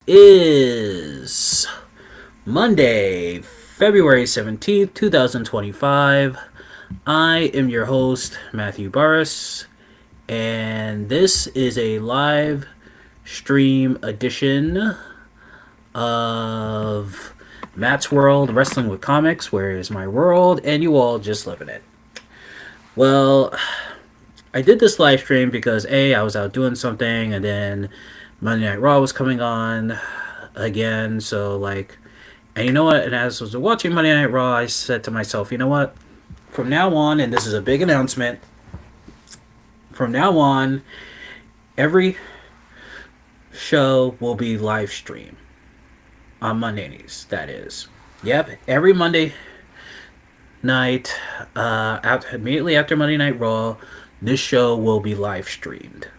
Is Monday, February 17th, 2025. I am your host, Matthew Barris, and this is a live stream edition of Matt's World Wrestling with Comics, where is my world, and you all just live in it. Well, I did this live stream because A, I was out doing something, and then Monday Night Raw was coming on again, so and you know what? And as I was watching Monday Night Raw, I said to myself, you know what? From now on, and this is a big announcement, from now on, every show will be live stream on Mondays. That is, yep, every Monday night, immediately after Monday Night Raw, this show will be live streamed.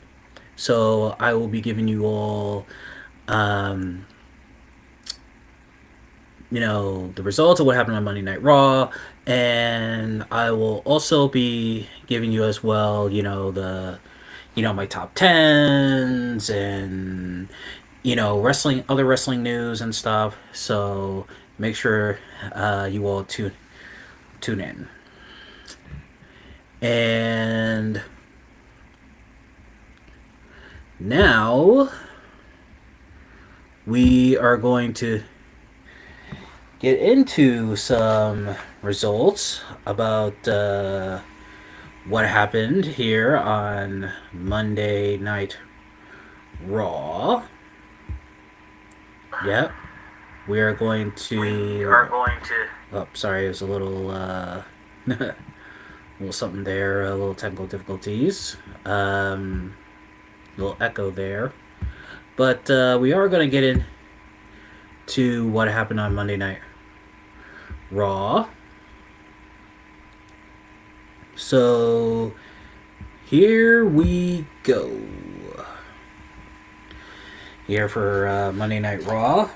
So I will be giving you all um, the results of what happened on Monday Night Raw, and I will also be giving you as well, my top tens and other wrestling news and stuff. So make sure you all tune in. And now we are going to get into some results about what happened here on Monday Night Raw. Yep. We are going to. Oh, sorry, there's a little. Little something there, a little technical difficulties. Little echo there. But we are going to get into what happened on Monday Night Raw. So here we go. Here for Monday Night Raw.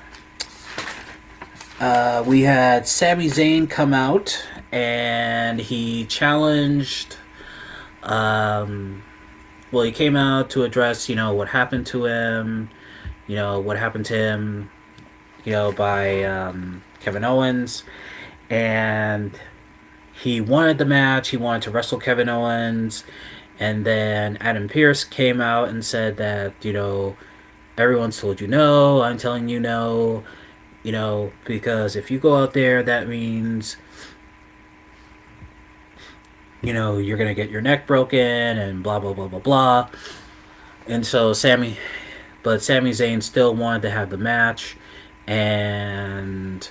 We had Sami Zayn come out and he challenged. He came out to address, what happened to him. By Kevin Owens. And he wanted the match. He wanted to wrestle Kevin Owens. And then Adam Pearce came out and said that, everyone's told you no. I'm telling you no. Because if you go out there, that means, you're going to get your neck broken and blah, blah, blah, blah, blah. And so Sami Zayn still wanted to have the match. And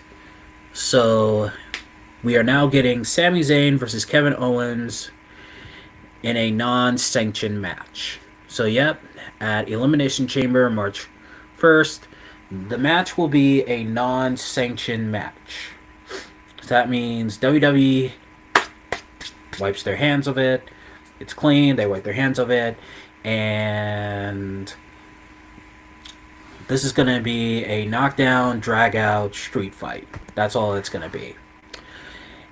so we are now getting Sami Zayn versus Kevin Owens in a non-sanctioned match. So, yep, at Elimination Chamber, March 1st, the match will be a non-sanctioned match. So that means WWE wipes their hands of it. It's clean. They wipe their hands of it. And this is going to be a knockdown, drag-out, street fight. That's all it's going to be.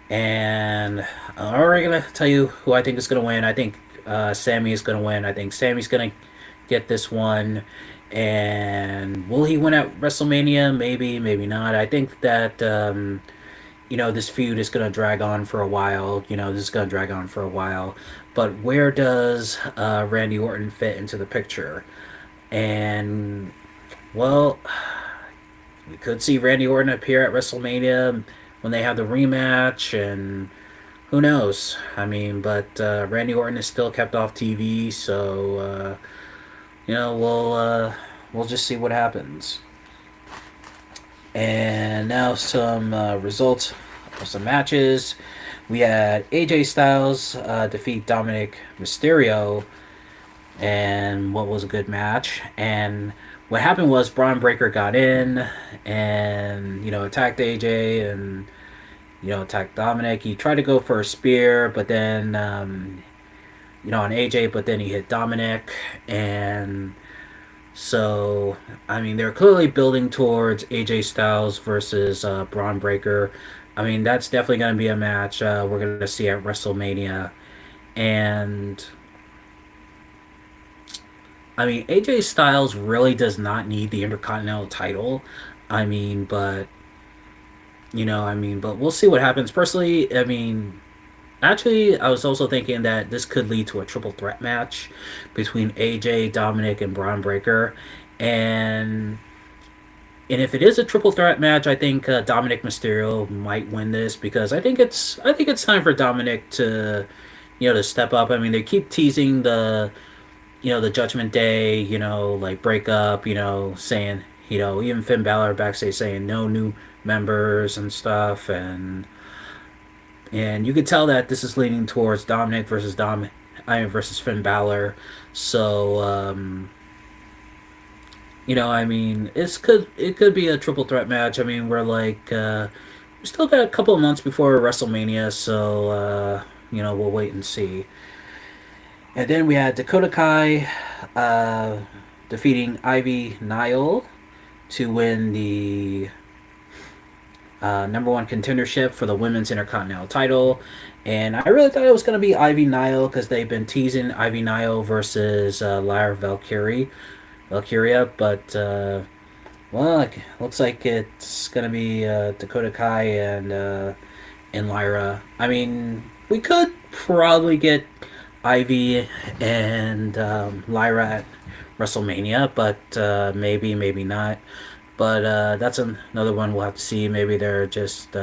And I'm already going to tell you who I think is going to win. I think Sami is going to win. I think Sami's going to get this one. And will he win at WrestleMania? Maybe, maybe not. I think that, this feud is going to drag on for a while. But where does Randy Orton fit into the picture? And, well, we could see Randy Orton appear at WrestleMania when they have the rematch, and who knows? But Randy Orton is still kept off TV, so we'll just see what happens. And now some results of some matches. We had AJ Styles defeat Dominic Mysterio, and what was a good match. And what happened was Braun Breaker got in and attacked AJ and attacked Dominic. He tried to go for a spear, but then on AJ, but then he hit Dominic. And so they're clearly building towards AJ Styles versus Braun Breaker. That's definitely going to be a match we're going to see at WrestleMania. And I mean, AJ Styles really does not need the Intercontinental title. I mean, but but we'll see what happens. Personally, I mean, actually, I was also thinking that this could lead to a triple threat match between AJ, Dominic, and Braun Breaker, and and if it is a triple threat match, I think Dominic Mysterio might win this because I think it's time for Dominic to to step up. I mean, they keep teasing the Judgment Day, like breakup, saying even Finn Balor backstage saying no new members and stuff, and you could tell that this is leaning towards Dominic versus I mean versus Finn Balor. So I mean, it could be a triple threat match. I mean, we're like we still got a couple of months before WrestleMania, so we'll wait and see. And then we had Dakota Kai uh, defeating Ivy Nile to win the number one contendership for the women's intercontinental title. And I really thought it was going to be Ivy Nile because they've been teasing Ivy Nile versus Lyra Valkyria, but well, looks like it's gonna be Dakota Kai and Lyra. I mean, we could probably get Ivy and Lyra at WrestleMania, but maybe not. But that's another one we'll have to see. Maybe they're just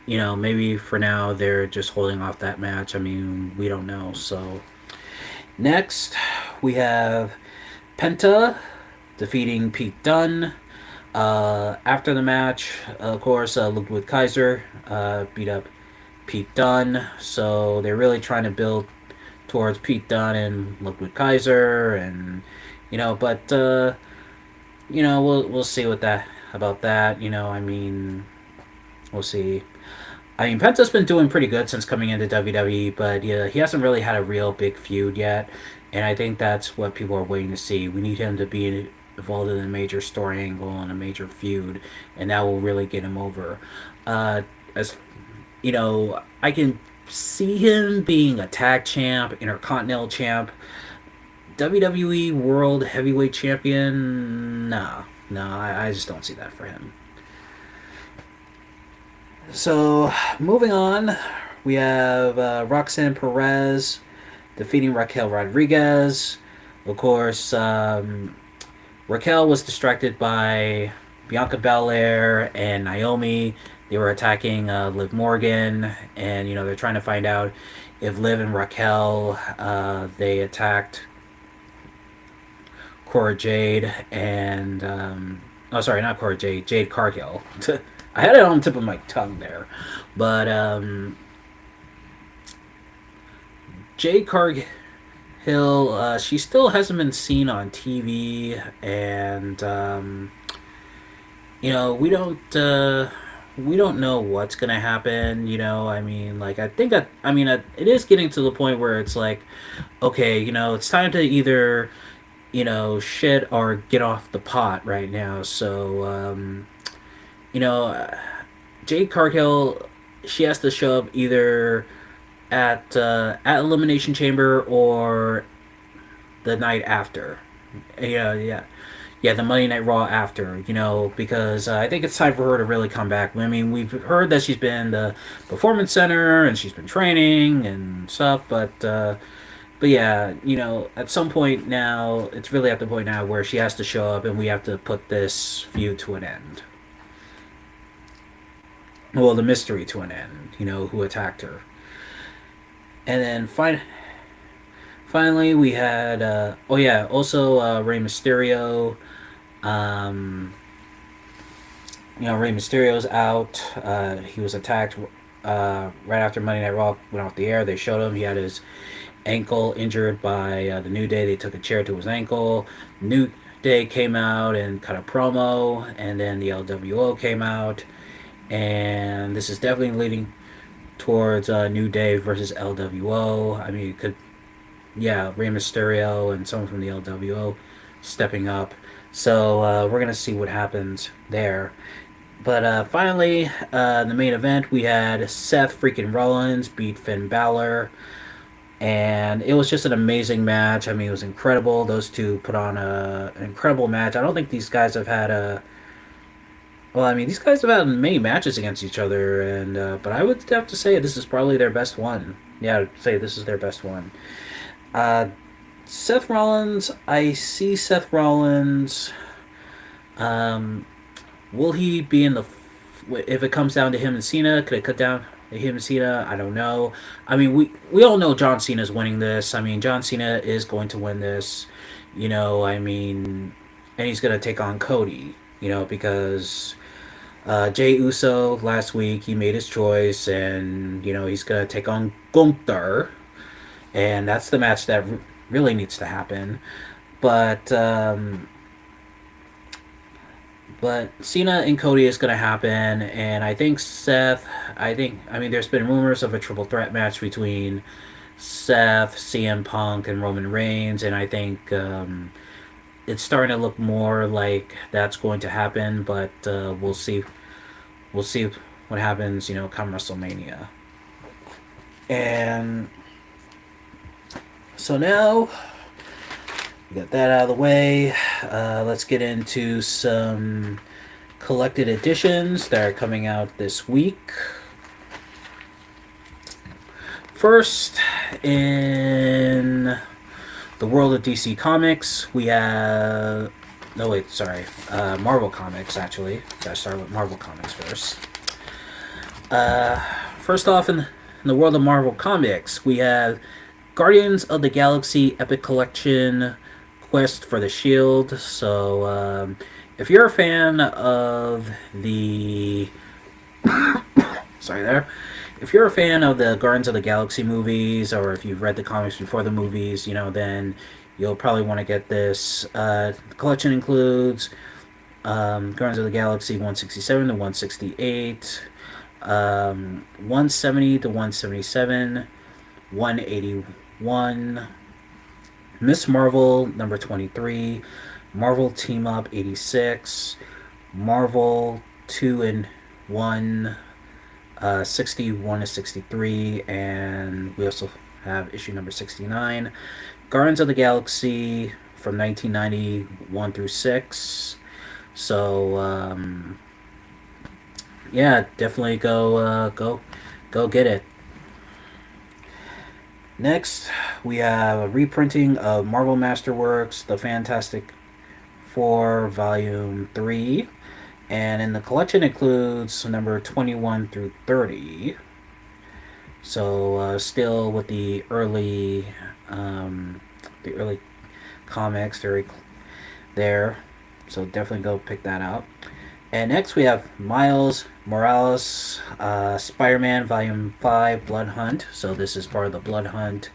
maybe for now they're just holding off that match. I mean, we don't know. So next we have Penta defeating Pete Dunne. After the match, of course, Ludwig Kaiser beat up Pete Dunne. So they're really trying to build towards Pete Dunne and Ludwig Kaiser, and but we'll see what that about that. I mean, we'll see. I mean, Penta's been doing pretty good since coming into WWE, but yeah, he hasn't really had a real big feud yet, and I think that's what people are waiting to see. We need him to be involved in a major story angle and a major feud, and that will really get him over. As I can see him being a tag champ, intercontinental champ, WWE World Heavyweight Champion. Nah, no, I just don't see that for him. So, moving on, we have Roxanne Perez defeating Raquel Rodriguez. Of course, Raquel was distracted by Bianca Belair and Naomi. They were attacking Liv Morgan, and they're trying to find out if Liv and Raquel they attacked Cora Jade and oh sorry, not Cora Jade, Jade Cargill. I had it on the tip of my tongue there, but Jade Cargill, she still hasn't been seen on TV, and we don't know what's gonna happen. I mean, like I think it is getting to the point where it's like, okay, it's time to either shit or get off the pot right now. So you know, Jade Cargill, she has to show up either at Elimination Chamber or the night after. Yeah, yeah, the Monday Night Raw after. Because I think it's time for her to really come back. I mean, we've heard that she's been in the Performance Center and she's been training and stuff, but yeah, at some point now, it's really at the point now where she has to show up and we have to put this feud to an end. Well, the mystery to an end, who attacked her. And then finally we had, oh yeah, also Rey Mysterio. Um, Rey Mysterio's out. He was attacked right after Monday Night Raw went off the air. They showed him he had his ankle injured by the New Day. They took a chair to his ankle. New Day came out and cut a promo, and then the LWO came out, and this is definitely leading towards New Day versus LWO. I mean, it could, yeah, Rey Mysterio and someone from the LWO stepping up. So we're gonna see what happens there. But finally, the main event, we had Seth freaking Rollins beat Finn Balor. and it was just an amazing match. I mean, it was incredible. Those two put on an incredible match. I don't think these guys have had a well. I mean, these guys have had many matches against each other, and but I would have to say this is probably their best one. Yeah, I'd say this is their best one. Uh, Seth Rollins, I see Seth Rollins. Um, will he be in the? If it comes down to him and Cena, could it cut down to him and Cena? I don't know. I mean, we all know John Cena's winning this. I mean, John Cena is going to win this. I mean, and he's gonna take on Cody. Because Jay Uso last week he made his choice, and he's gonna take on Gunther, and that's the match that really needs to happen. But but Cena and Cody is going to happen, and I think Seth. I mean, there's been rumors of a triple threat match between Seth, CM Punk, and Roman Reigns, and I think it's starting to look more like that's going to happen. But we'll see. We'll see what happens. Come WrestleMania. And so now we got that out of the way. Let's get into some collected editions that are coming out this week. First, in the world of DC Comics, we have. No, wait, sorry. Marvel Comics, actually. Gotta start with Marvel Comics first. First off, in the world of Marvel Comics, we have Guardians of the Galaxy Epic Collection Quest for the Shield. So, if you're a fan of the. Sorry there. If you're a fan of the Guardians of the Galaxy movies, or if you've read the comics before the movies, then you'll probably want to get this. The collection includes Guardians of the Galaxy 167 to 168, 170 to 177, 181, Miss Marvel number 23, Marvel Team Up 86, Marvel 2 and 1, 61 to 63, and we also have issue number 69. Guardians of the Galaxy from 1991 through 6. So, yeah, definitely go get it. Next, we have a reprinting of Marvel Masterworks, The Fantastic Four, Volume 3. And in the collection includes number 21 through 30. So still with the early comics there. So definitely go pick that out. And next we have Miles Morales, Spider-Man Volume 5, Blood Hunt. So this is part of the Blood Hunt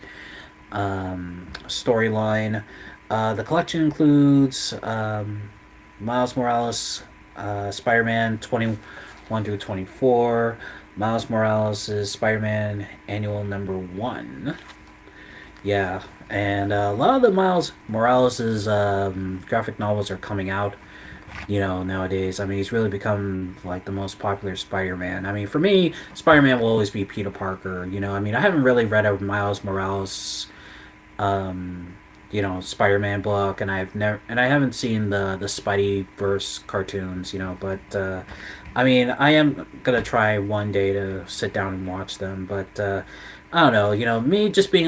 storyline. The collection includes Miles Morales, Spider-Man 21 through 24, Miles Morales is Spider-Man Annual number 1. Yeah, and a lot of the Miles Morales' graphic novels are coming out, nowadays. I mean, he's really become like the most popular Spider-Man. I mean, for me, Spider-Man will always be Peter Parker. I mean, I haven't really read a Miles Morales Spider-Man book, and I haven't seen the Spideyverse cartoons, but I mean, I am gonna try one day to sit down and watch them, but I don't know, me just being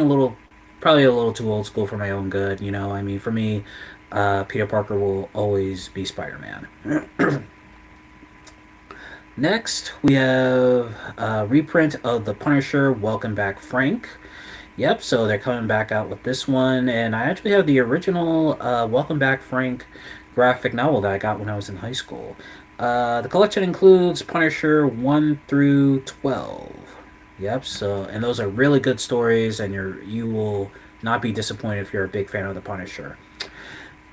probably a little too old school for my own good, I mean, for me, Peter Parker will always be Spider-Man. Next, we have a reprint of The Punisher, Welcome Back Frank. Yep, so they're coming back out with this one, and I actually have the original Welcome Back Frank graphic novel that I got when I was in high school. The collection includes Punisher 1 through 12. Yep, so, and those are really good stories, and you will not be disappointed if you're a big fan of The Punisher.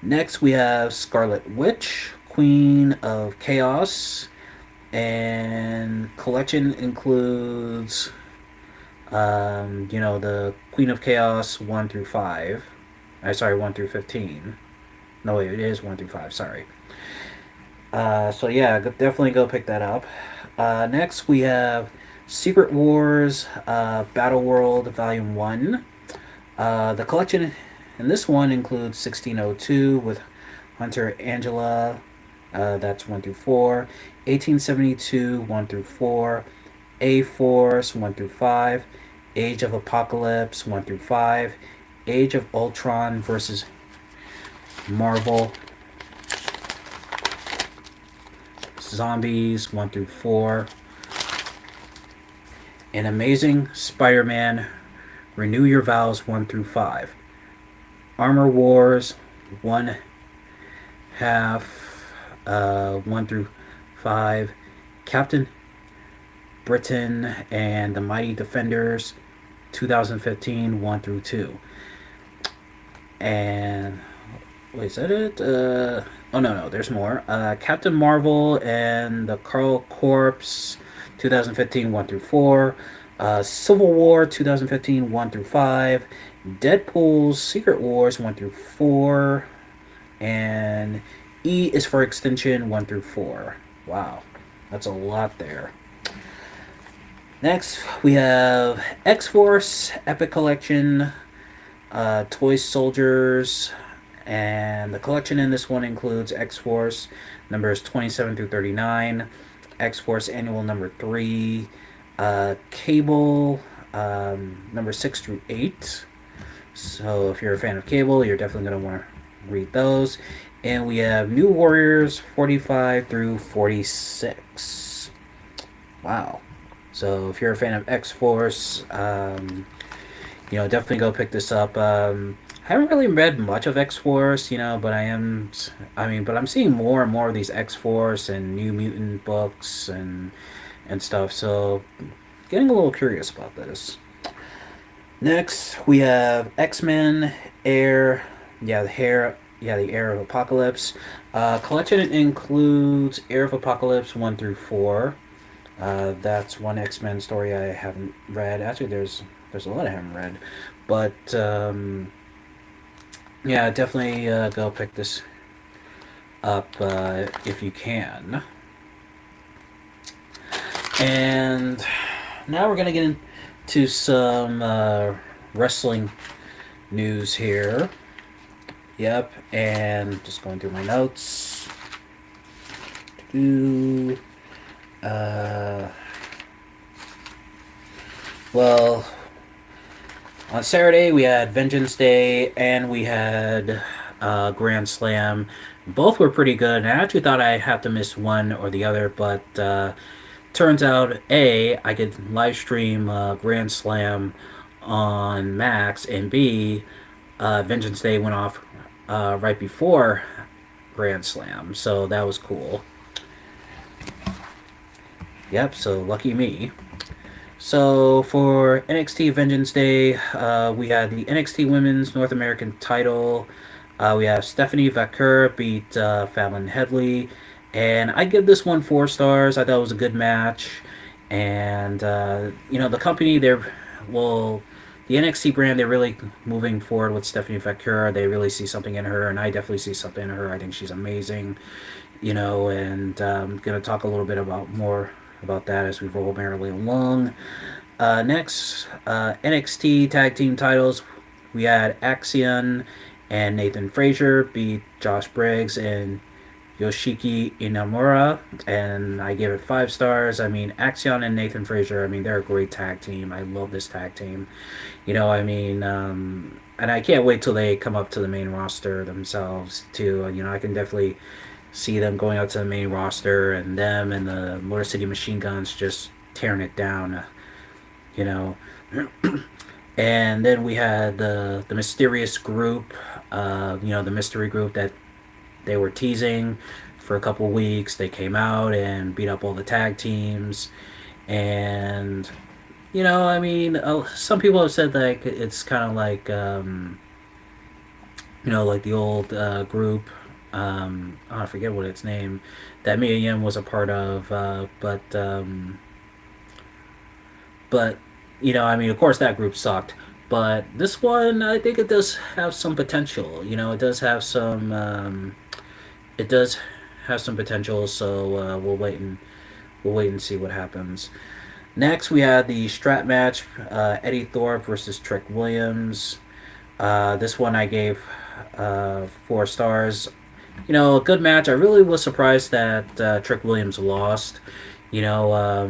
Next, we have Scarlet Witch, Queen of Chaos, and collection includes the Queen of Chaos 1 through 5. Sorry, 1 through 15. No, wait, it is 1 through 5, sorry. So yeah, definitely go pick that up. Next, we have Secret Wars Battle World Volume 1. The collection in this one includes 1602 with Hunter Angela, that's 1 through 4, 1872, 1 through 4, A Force, 1 through 5, Age of Apocalypse, 1 through 5, Age of Ultron versus Marvel, Zombies, 1 through 4, An Amazing Spider Man, Renew Your Vows, 1 through 5, Armor Wars, 1 half, 1 through 5, Captain Britain and the Mighty Defenders, 2015, 1 through 2. And wait, is that it? Oh no, there's more. Captain Marvel and the Carl Corps, 2015, 1 through 4. Civil War, 2015, 1 through 5. Deadpool's Secret Wars, 1 through 4. And E is for Extension, 1 through 4. Wow, that's a lot there. Next, we have X Force Epic Collection, Toy Soldiers, and the collection in this one includes X Force numbers 27 through 39, X Force Annual number 3, Cable number 6 through 8. So if you're a fan of Cable, you're definitely going to want to read those. And we have New Warriors 45 through 46. Wow. So if you're a fan of X Force, definitely go pick this up. I haven't really read much of X Force, but but I'm seeing more and more of these X Force and New Mutant books and stuff. So getting a little curious about this. Next, we have X-Men Heir, the Heir of Apocalypse. Collection includes Heir of Apocalypse 1 through 4. That's one X-Men story I haven't read. Actually, there's a lot I haven't read, but definitely go pick this up if you can. And now we're gonna get into some wrestling news here. Yep, and just going through my notes. Well, on Saturday we had Vengeance Day and we had Grand Slam. Both were pretty good, and I actually thought I'd have to miss one or the other, but turns out I could live stream Grand Slam on Max, and B, Vengeance Day went off right before Grand Slam, so that was cool. Yep, so lucky me. So for NXT Vengeance Day, we had the NXT Women's North American title. We have Stephanie Vaquer beat Fallon Headley, and I give this one 4 stars. I thought it was a good match, and the company the NXT brand, they're really moving forward with Stephanie Vaquer. They really see something in her, and I definitely see something in her. I think she's amazing, and I'm gonna talk a little bit more about that as we roll merrily along. Next, NXT Tag Team titles. We had Axiom and Nathan Frazier beat Josh Briggs and Yoshiki Inamura, and I give it 5 stars. I mean, Axiom and Nathan Frazier, they're a great tag team. I love this tag team. And I can't wait till they come up to the main roster themselves, too. I can definitely see them going out to the main roster and them and the Motor City Machine Guns just tearing it down, you know. And then we had the mysterious group, the mystery group that they were teasing for a couple weeks. They came out and beat up all the tag teams. And, some people have said like it's kind of like, like the old group. I forget what its name that Mia Yim was a part of, but of course that group sucked. But this one, I think it does have some potential. It does have some potential. So we'll wait and see what happens. Next, we had the strap match: Eddie Thorpe versus Trick Williams. This one I gave 4 stars. A good match. I really was surprised that Trick Williams lost. I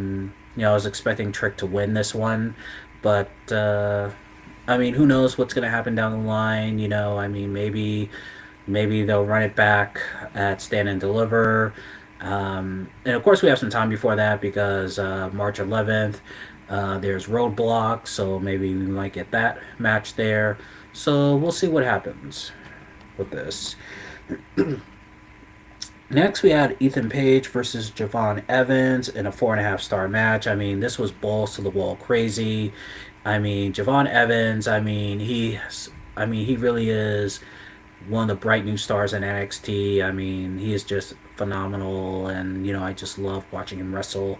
was expecting Trick to win this one, but I mean, who knows what's going to happen down the line? I mean, maybe they'll run it back at Stand and Deliver. And of course, we have some time before that because March 11th, there's Roadblock, so maybe we might get that match there. So we'll see what happens with this. Next, we had Ethan Page versus Javon Evans in a 4.5 star match. I mean, this was balls to the wall crazy. I mean, Javon Evans. I mean, he really is one of the bright new stars in NXT. I mean, he is just phenomenal, and I just love watching him wrestle.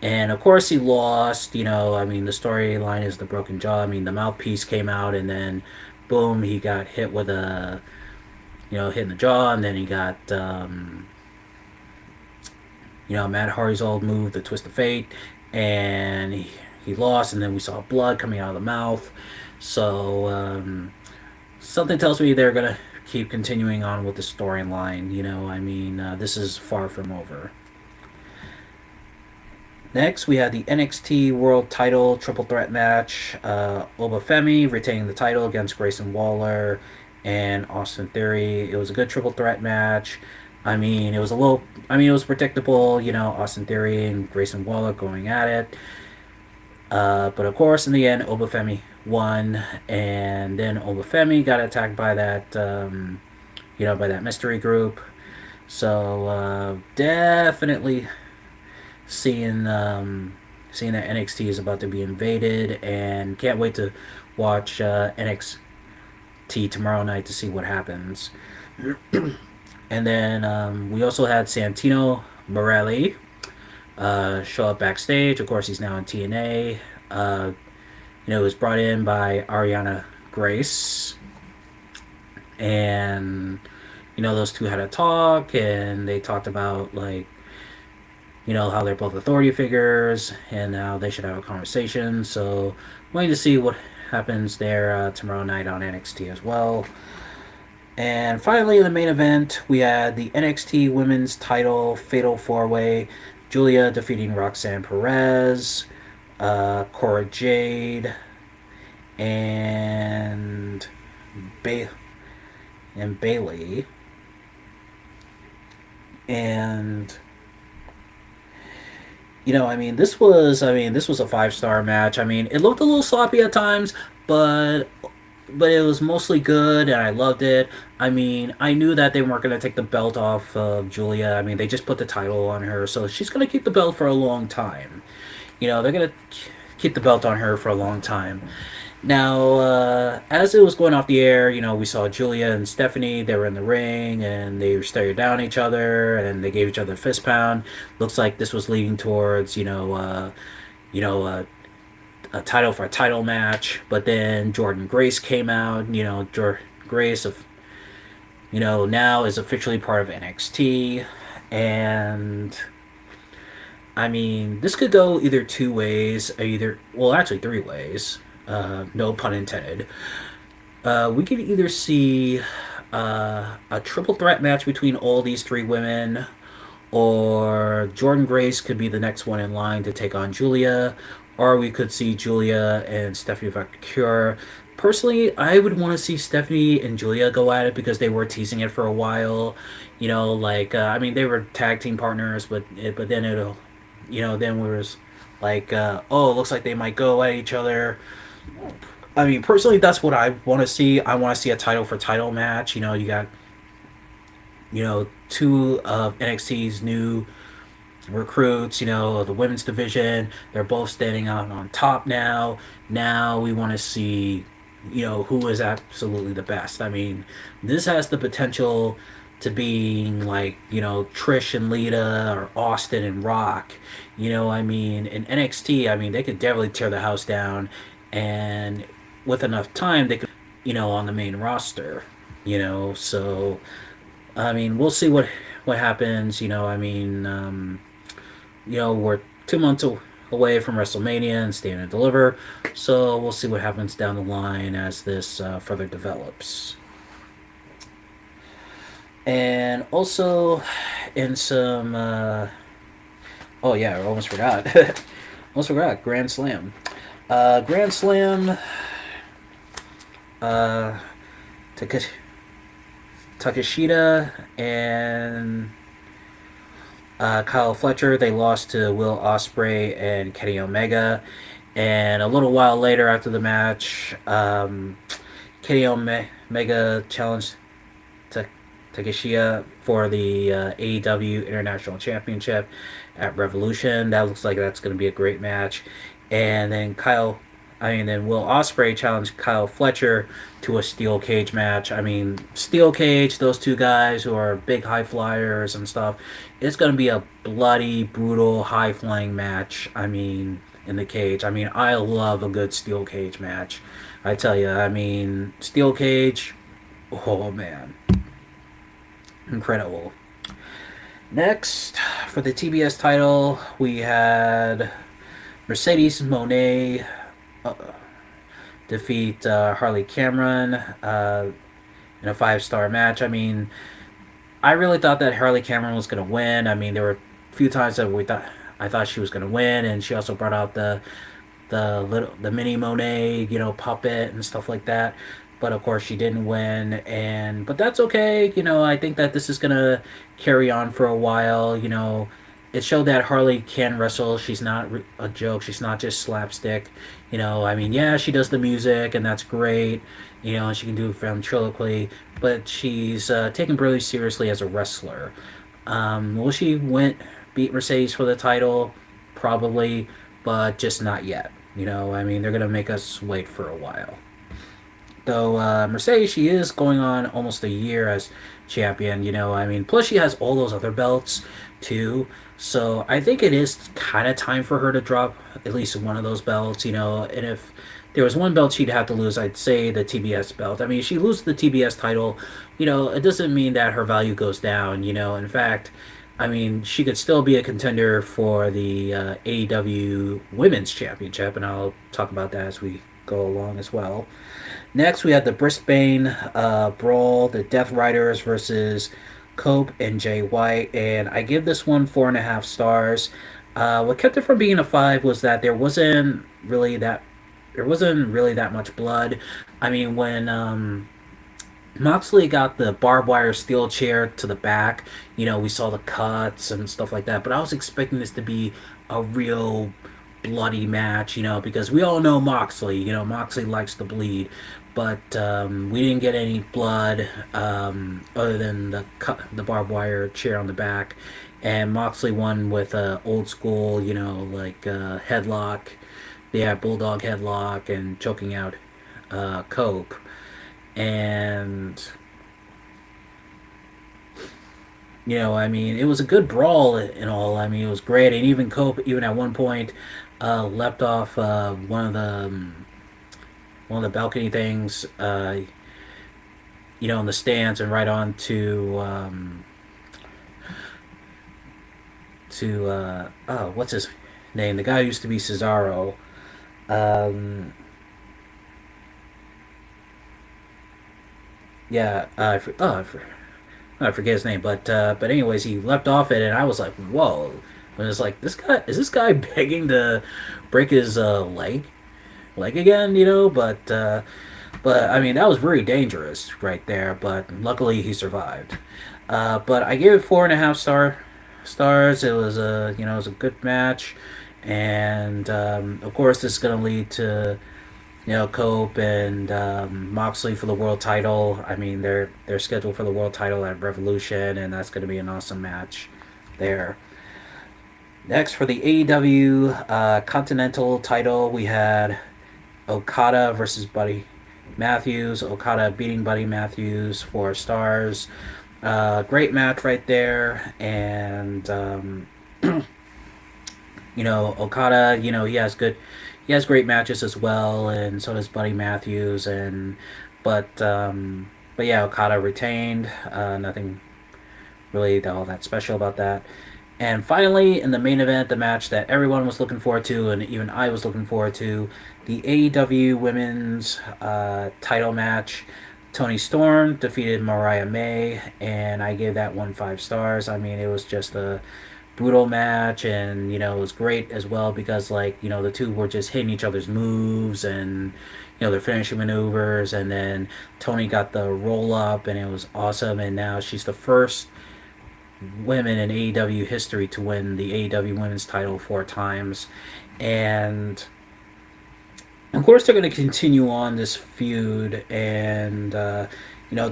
And of course, he lost. I mean, the storyline is the broken jaw. I mean, the mouthpiece came out, and then boom, he got hit with a hit in the jaw, and then he got Matt Hardy's old move, the Twist of Fate, and he lost, and then we saw blood coming out of the mouth. So something tells me they're gonna keep continuing on with the storyline. I mean, this is far from over. Next, we had the NXT World Title Triple Threat match. Obafemi retaining the title against Grayson Waller and Austin Theory. It was a good triple threat match. I mean, it was a little. I mean, it was predictable. Austin Theory and Grayson Waller going at it. But of course, in the end, Obafemi won, and then Obafemi got attacked by that, by that mystery group. So definitely seeing that NXT is about to be invaded, and can't wait to watch NXT tomorrow night to see what happens. And then we also had Santino Morelli show up backstage. Of course, he's now in TNA. He was brought in by Ariana Grace, and those two had a talk, and they talked about how they're both authority figures and how they should have a conversation. So, waiting to see what happens there tomorrow night on NXT as well. And finally, in the main event, we had the NXT Women's Title Fatal 4-Way. Julia defeating Roxanne Perez, Cora Jade, and Bailey. And this was a 5 star match. I mean, it looked a little sloppy at times, but it was mostly good, and I loved it. I mean, I knew that they weren't going to take the belt off of Julia. I mean, they just put the title on her, so she's going to keep the belt for a long time. They're going to keep the belt on her for a long time. Now, as it was going off the air, we saw Julia and Stephanie. They were in the ring, and they stared down each other, and they gave each other a fist pound. Looks like this was leading towards, a title for a title match. But then Jordan Grace came out. Grace of, now is officially part of NXT, and I mean, this could go either 2 ways, actually 3 ways. No pun intended. We could either see a triple threat match between all these 3 women, or Jordan Grace could be the next one in line to take on Julia, or we could see Julia and Stephanie Vacure. Personally, I would want to see Stephanie and Julia go at it because they were teasing it for a while. I mean, they were tag team partners, but then then we was oh, it looks like they might go at each other. I mean, personally, that's what I want to see. I want to see a title for title match. You got, 2 of NXT's new recruits, the women's division. They're both standing out on top now. Now we want to see, who is absolutely the best. I mean, this has the potential to being Trish and Lita, or Austin and Rock. I mean, in NXT, I mean, they could definitely tear the house down, and with enough time, they could, on the main roster. So I mean, we'll see what happens. I mean, we're 2 months away from WrestleMania and Stand and Deliver. So we'll see what happens down the line as this further develops. And also, in some. Oh, yeah, I almost forgot. Almost forgot. Grand Slam. Grand Slam. Uh, Takeshita and Kyle Fletcher, they lost to Will Ospreay and Kenny Omega. And a little while later, after the match, Kenny Omega challenged Takeshita for the AEW International Championship at Revolution. That looks like that's going to be a great match. And then then Will Ospreay challenged Kyle Fletcher to a steel cage match. I mean, steel cage, those two guys who are big high flyers and stuff. It's going to be a bloody, brutal, high flying match. I mean, in the cage. I mean, I love a good steel cage match. I tell you, I mean, steel cage. Oh man, incredible. Next, for the TBS title, we had Mercedes Moné defeat Harley Cameron in a 5-star match. I mean, I really thought that Harley Cameron was going to win. I mean, there were a few times that I thought she was going to win, and she also brought out the mini Monet, puppet and stuff like that. But of course, she didn't win, but that's okay. I think that this is gonna carry on for a while. It showed that Harley can wrestle. She's not a joke. She's not just slapstick. I mean, yeah, she does the music, and that's great. And she can do ventriloquy, but she's taken really seriously as a wrestler. Will she beat Mercedes for the title? Probably, but just not yet. I mean, they're gonna make us wait for a while. Though Mercedes, she is going on almost a year as champion. I mean, plus she has all those other belts too. So I think it is kind of time for her to drop at least one of those belts. And if there was one belt she'd have to lose, I'd say the TBS belt. I mean, if she loses the TBS title, it doesn't mean that her value goes down. In fact, I mean, she could still be a contender for the AEW Women's Championship, and I'll talk about that as we go along as well. Next, we have the Brisbane Brawl, the Death Riders versus Cope and Jay White, and I give this one 4.5 stars. What kept it from being a 5 was that there wasn't really that much blood. I mean, when Moxley got the barbed wire steel chair to the back, we saw the cuts and stuff like that. But I was expecting this to be a real bloody match, because we all know Moxley. Moxley likes to bleed, but we didn't get any blood other than the barbed wire chair on the back, and Moxley won with a old school, headlock, yeah, bulldog headlock, and choking out Cope, and I mean, it was a good brawl and all. I mean, it was great, and even Cope, even at one point, leapt off one of the balcony things, in the stands and right on to what's his name? The guy who used to be Cesaro. Um, yeah, I forget his name, but anyways, he leapt off it, and I was like, whoa. And it's like, this guy begging to break his leg again, but I mean, that was very dangerous right there. But luckily, he survived. But I gave it 4.5 stars. It was it was a good match, and of course, this is gonna lead to Cope and Moxley for the world title. I mean, they're scheduled for the world title at Revolution, and that's gonna be an awesome match there. Next, for the AEW Continental title, we had Okada versus Buddy Matthews. Okada beating Buddy Matthews 4 stars. Great match right there, and Okada. He has great matches as well, and so does Buddy Matthews. But yeah, Okada retained. Nothing really all that special about that. And finally, in the main event, the match that everyone was looking forward to, and even I was looking forward to, the AEW Women's title match. Tony Storm defeated Mariah May, and I gave that one 5 stars. I mean, it was just a brutal match, and it was great as well because the two were just hitting each other's moves and their finishing maneuvers, and then Tony got the roll up, and it was awesome. And now she's the first women in AEW history to win the AEW Women's title 4 times. And of course, they're going to continue on this feud. And,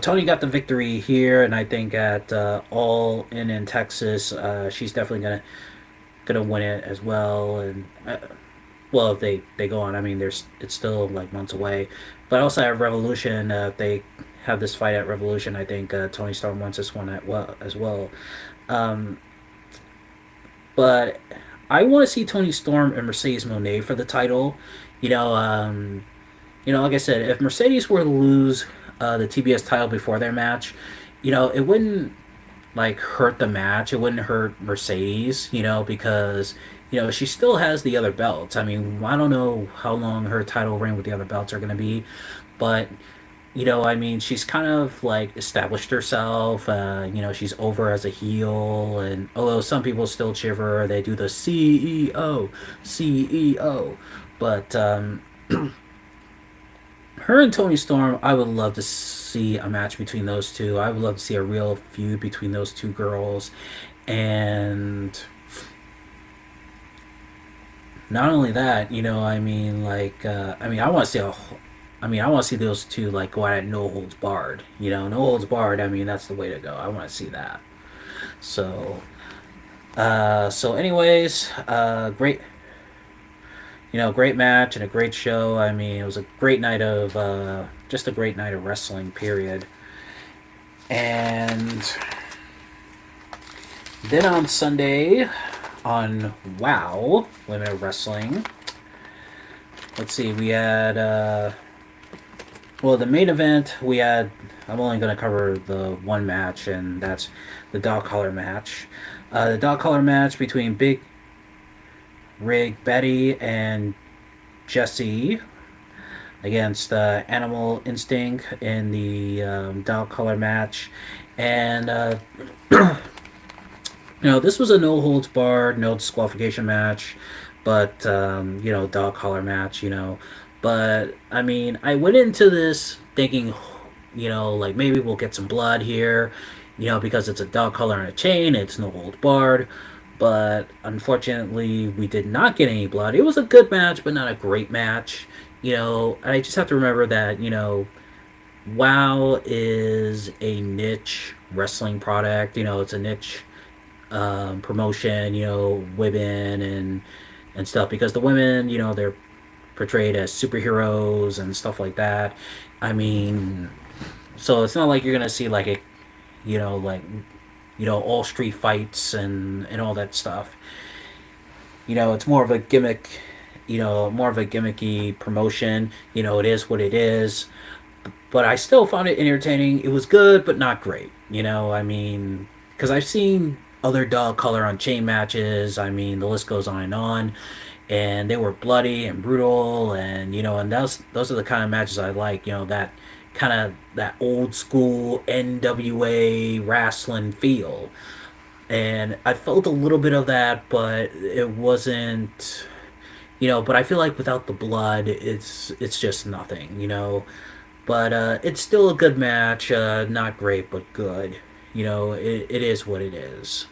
Tony got the victory here. And I think at All in Texas, she's definitely going to win it as well. And, well, if they go on, I mean, it's still like months away. But also at Revolution, if they have this fight at Revolution, I think Tony Storm wants this one as well. Um, but I want to see Tony Storm and Mercedes Moné for the title. You know, um, like I said, if Mercedes were to lose the TBS title before their match, it wouldn't like hurt the match. It wouldn't hurt Mercedes, because she still has the other belts. I mean, I don't know how long her title reign with the other belts are going to be, but I mean, she's kind of like established herself. She's over as a heel, and although some people still cheer for her, they do the CEO, CEO. But her and Tony Storm, I would love to see a match between those two. I would love to see a real feud between those two girls, and not only that, I mean, I want to see I want to see those two like go at it no holds barred. No holds barred. I mean, that's the way to go. I want to see that. So, anyways, great, great match and a great show. I mean, it was a great night of, just a great night of wrestling. Period. And then on Sunday, on Wow Women of Wrestling. Let's see, we had well, the main event, we had. I'm only going to cover the one match, and that's the dog collar match. The dog collar match between Big Rig Betty and Jesse against Animal Instinct in the dog collar match. And, this was a no holds barred, no disqualification match, but, dog collar match, But I mean, I went into this thinking, like maybe we'll get some blood here, because it's a dog collar and a chain, it's no hold barred. But unfortunately, we did not get any blood. It was a good match, but not a great match. I just have to remember that, WoW is a niche wrestling product. It's a niche promotion, women and stuff, because the women, they're portrayed as superheroes and stuff like that. I mean, so it's not like you're gonna see like a, like, all street fights and all that stuff. It's more of a gimmick. More of a gimmicky promotion. It is what it is. But I still found it entertaining. It was good, but not great. I mean, because I've seen other dog color on chain matches. I mean, the list goes on, and they were bloody and brutal, and and those are the kind of matches I like. That kind of that old school NWA wrestling feel, and I felt a little bit of that, but it wasn't. But I feel like without the blood, it's just nothing. But it's still a good match. Not great, but good. It is what it is.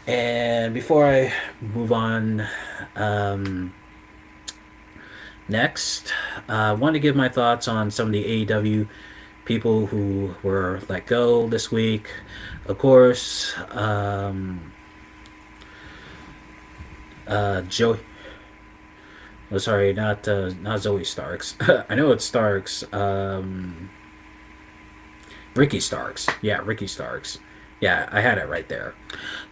And before I move on, um, next, I want to give my thoughts on some of the AEW people who were let go this week. Of course, Joey. Oh, sorry, not Zoe Starks. I know it's Starks. Ricky Starks. Yeah, Ricky Starks. Yeah, I had it right there.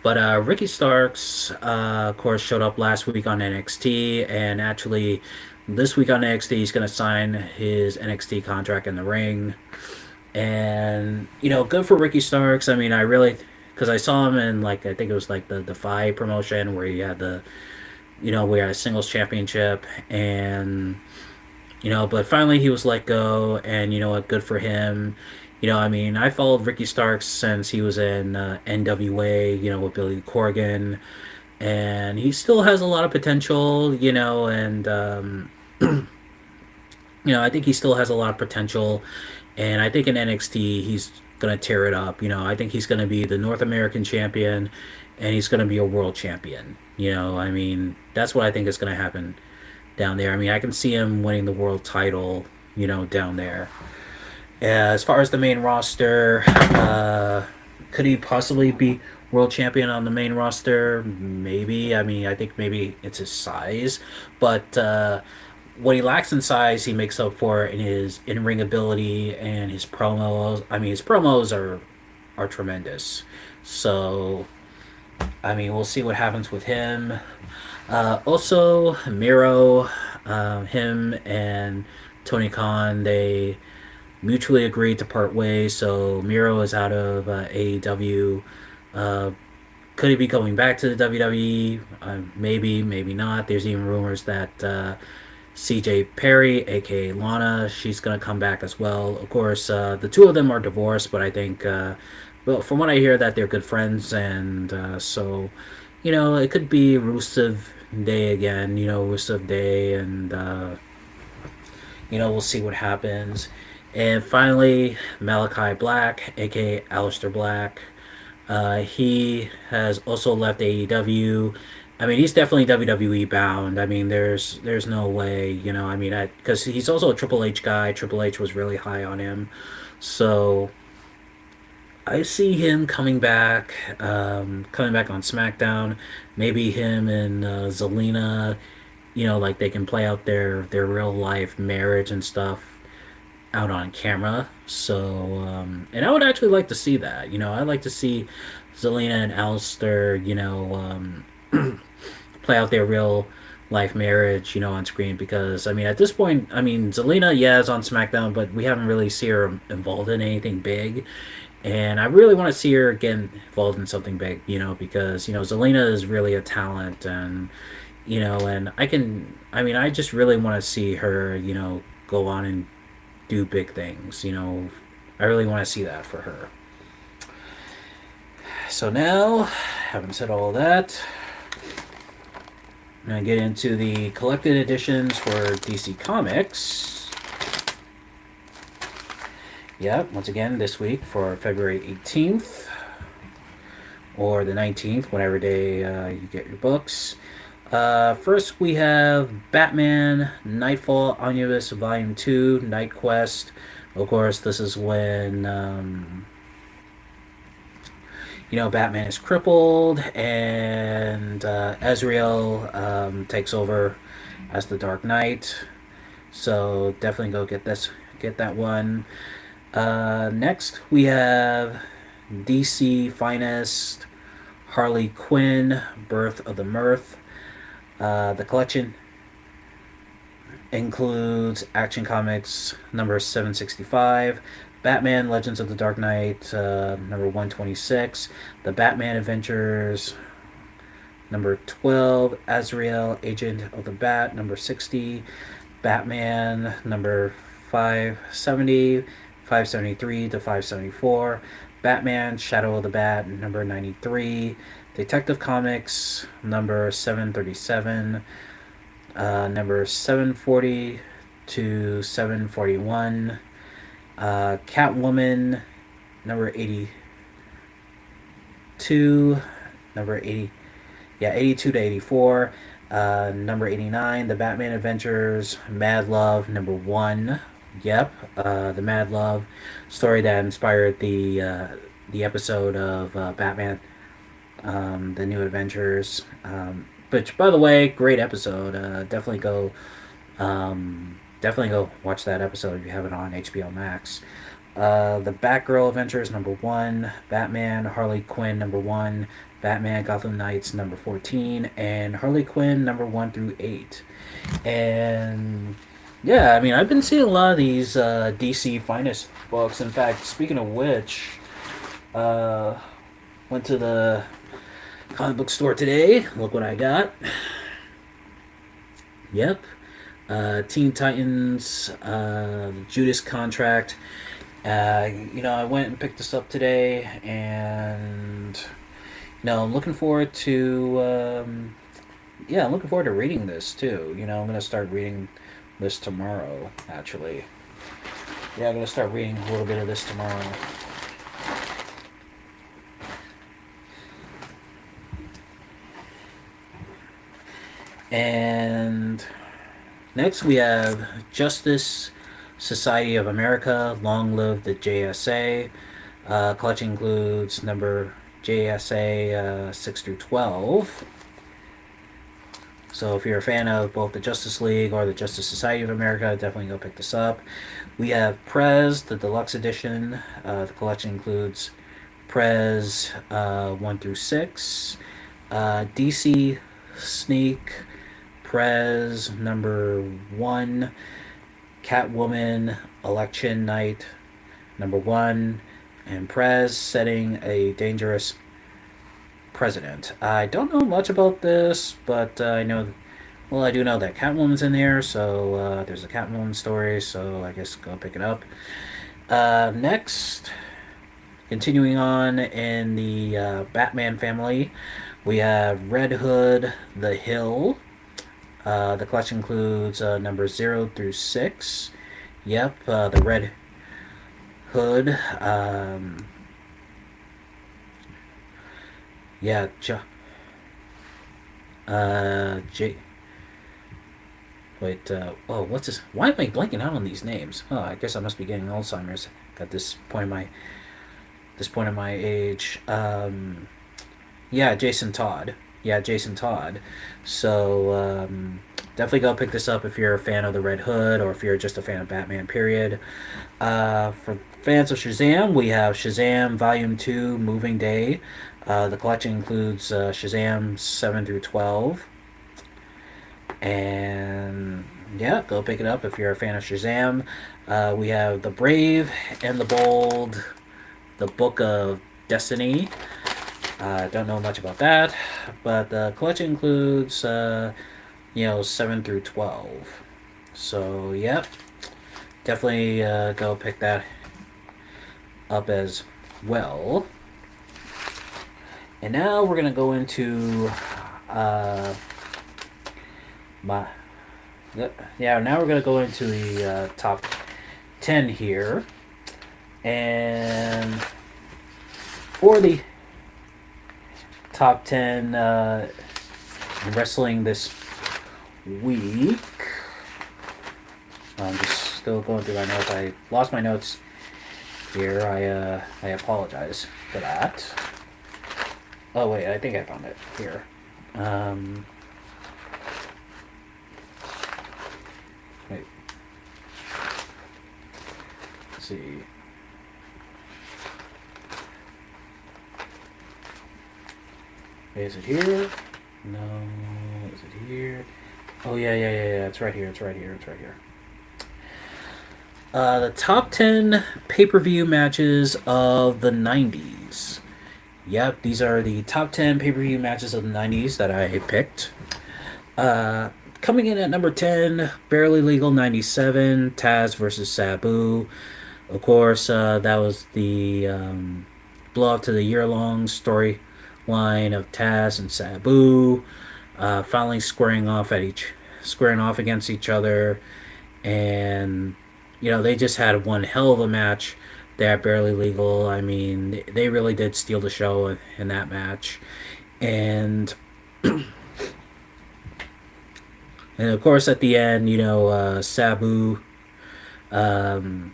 But Ricky Starks, of course, showed up last week on NXT, and actually, this week on NXT, he's going to sign his NXT contract in the ring. And, good for Ricky Starks. I mean, I really because I saw him in like I think it was like the Defy promotion where he had where he had a singles championship and but finally he was let go, and you know what, good for him. I mean, I followed Ricky Starks since he was in NWA, with Billy Corgan, and he still has a lot of potential, and I think he still has a lot of potential, and I think in NXT he's gonna tear it up. I think he's gonna be the North American champion, and he's gonna be a world champion. I mean, that's what I think is gonna happen down there. I mean, I can see him winning the world title, down there. As far as the main roster, could he possibly be world champion on the main roster? Maybe. I mean, I think maybe it's his size, but what he lacks in size, he makes up for in his in-ring ability and his promos. I mean, his promos are tremendous. So, I mean, we'll see what happens with him. Also, Miro, him and Tony Khan, they mutually agreed to part ways. So Miro is out of AEW. Uh, could he be going back to the WWE? Maybe, maybe not. There's even rumors that CJ Perry, aka Lana, she's gonna come back as well. Of course, the two of them are divorced, but I think, well, from what I hear, that they're good friends, and so it could be Rusev Day again. Rusev Day, and we'll see what happens. And finally, Malachi Black, aka Aleister Black. He has also left AEW. I mean, he's definitely WWE bound. I mean, there's no way, I mean, because he's also a Triple H guy. Triple H was really high on him, so I see him coming back on SmackDown. Maybe him and Zelina, like they can play out their real life marriage and stuff out on camera. So, and I would actually like to see that. I'd like to see Zelina and Alistair, play out their real life marriage, on screen. Because, I mean, at this point, I mean, Zelina, yeah, is on SmackDown, but we haven't really seen her involved in anything big. And I really want to see her get involved in something big, because, Zelina is really a talent, and I mean, I just really want to see her, go on and do big things. I really want to see that for her. So now, having said all that, I'm going to get into the collected editions for DC Comics. Yeah, once again, this week for February 18th or the 19th, whatever day you get your books. First, we have Batman Nightfall Omnibus Volume 2, Night Quest. Of course, this is when, Batman is crippled and Azrael takes over as the Dark Knight. So definitely go get that one. Next, we have DC Finest Harley Quinn, Birth of the Mirth. The collection includes Action Comics number 765, Batman Legends of the Dark Knight number 126, The Batman Adventures number 12, Azrael Agent of the Bat number 60, Batman number 570, 573 to 574, Batman Shadow of the Bat number 93, Detective Comics number 737, number 740 to 741, Catwoman number 82, number 80, 82 to 84, number 89, The Batman Adventures Mad Love number 1. Yep, the Mad Love story that inspired the episode of Batman, the New Adventures. Which, by the way, great episode. Definitely go watch that episode if you have it on HBO Max. The Batgirl Adventures number 1, Batman Harley Quinn number 1, Batman Gotham Knights number 14, and Harley Quinn number 1 through 8. And yeah, I mean, I've been seeing a lot of these DC Finest books. In fact, speaking of which, Went to the comic book store today. Look what I got. Yep. Teen Titans, Judas Contract. I went and picked this up today, and I'm looking forward to. I'm looking forward to reading this too. I'm gonna start reading this tomorrow. Actually, yeah, I'm gonna start reading a little bit of this tomorrow. And next we have Justice Society of America, Long Live the JSA. Collection includes number JSA 6 through 12. So if you're a fan of both the Justice League or the Justice Society of America, definitely go pick this up. We have Prez, the deluxe edition. The collection includes Prez 1 through 6. DC Sneak, Prez number 1. Catwoman Election Night number 1. And Prez setting a dangerous president. I don't know much about this, but I do know that Catwoman's in there, so there's a Catwoman story, so I guess go pick it up. Next, continuing on in the Batman family, we have Red Hood, The Hill. The collection includes numbers 0 through 6. Yep, the Red Hood. Yeah, J. Wait, what's this? Why am I blanking out on these names? Oh, I guess I must be getting Alzheimer's at this point in my age. Yeah, Jason Todd. Yeah, Jason Todd. So definitely go pick this up if you're a fan of the Red Hood or if you're just a fan of Batman. Period. For fans of Shazam, we have Shazam Volume 2, Moving Day. The collection includes Shazam 7 through 12. And yeah, go pick it up if you're a fan of Shazam. We have The Brave and the Bold, the Book of Destiny. Don't know much about that, but the collection includes 7 through 12. So yep, definitely go pick that up as well. And now we're gonna go into now we're gonna go into the top 10 here, and for the top 10 wrestling this week, I'm just still going through my notes. I lost my notes here. I apologize for that. Oh wait, I think I found it here. Wait. Let's see. Is it here? No. Is it here? Oh yeah. It's right here. It's right here. The top 10 pay-per-view matches of the 90s. Yep, these are the top 10 pay-per-view matches of the 90s that I picked. Coming in at number 10, Barely Legal 97, Taz versus Sabu. Of course, that was the blow up to the year-long storyline of Taz and Sabu finally squaring off against each other, and they just had one hell of a match there at Barely Legal. I mean, they really did steal the show in that match, and and of course at the end, Sabu, after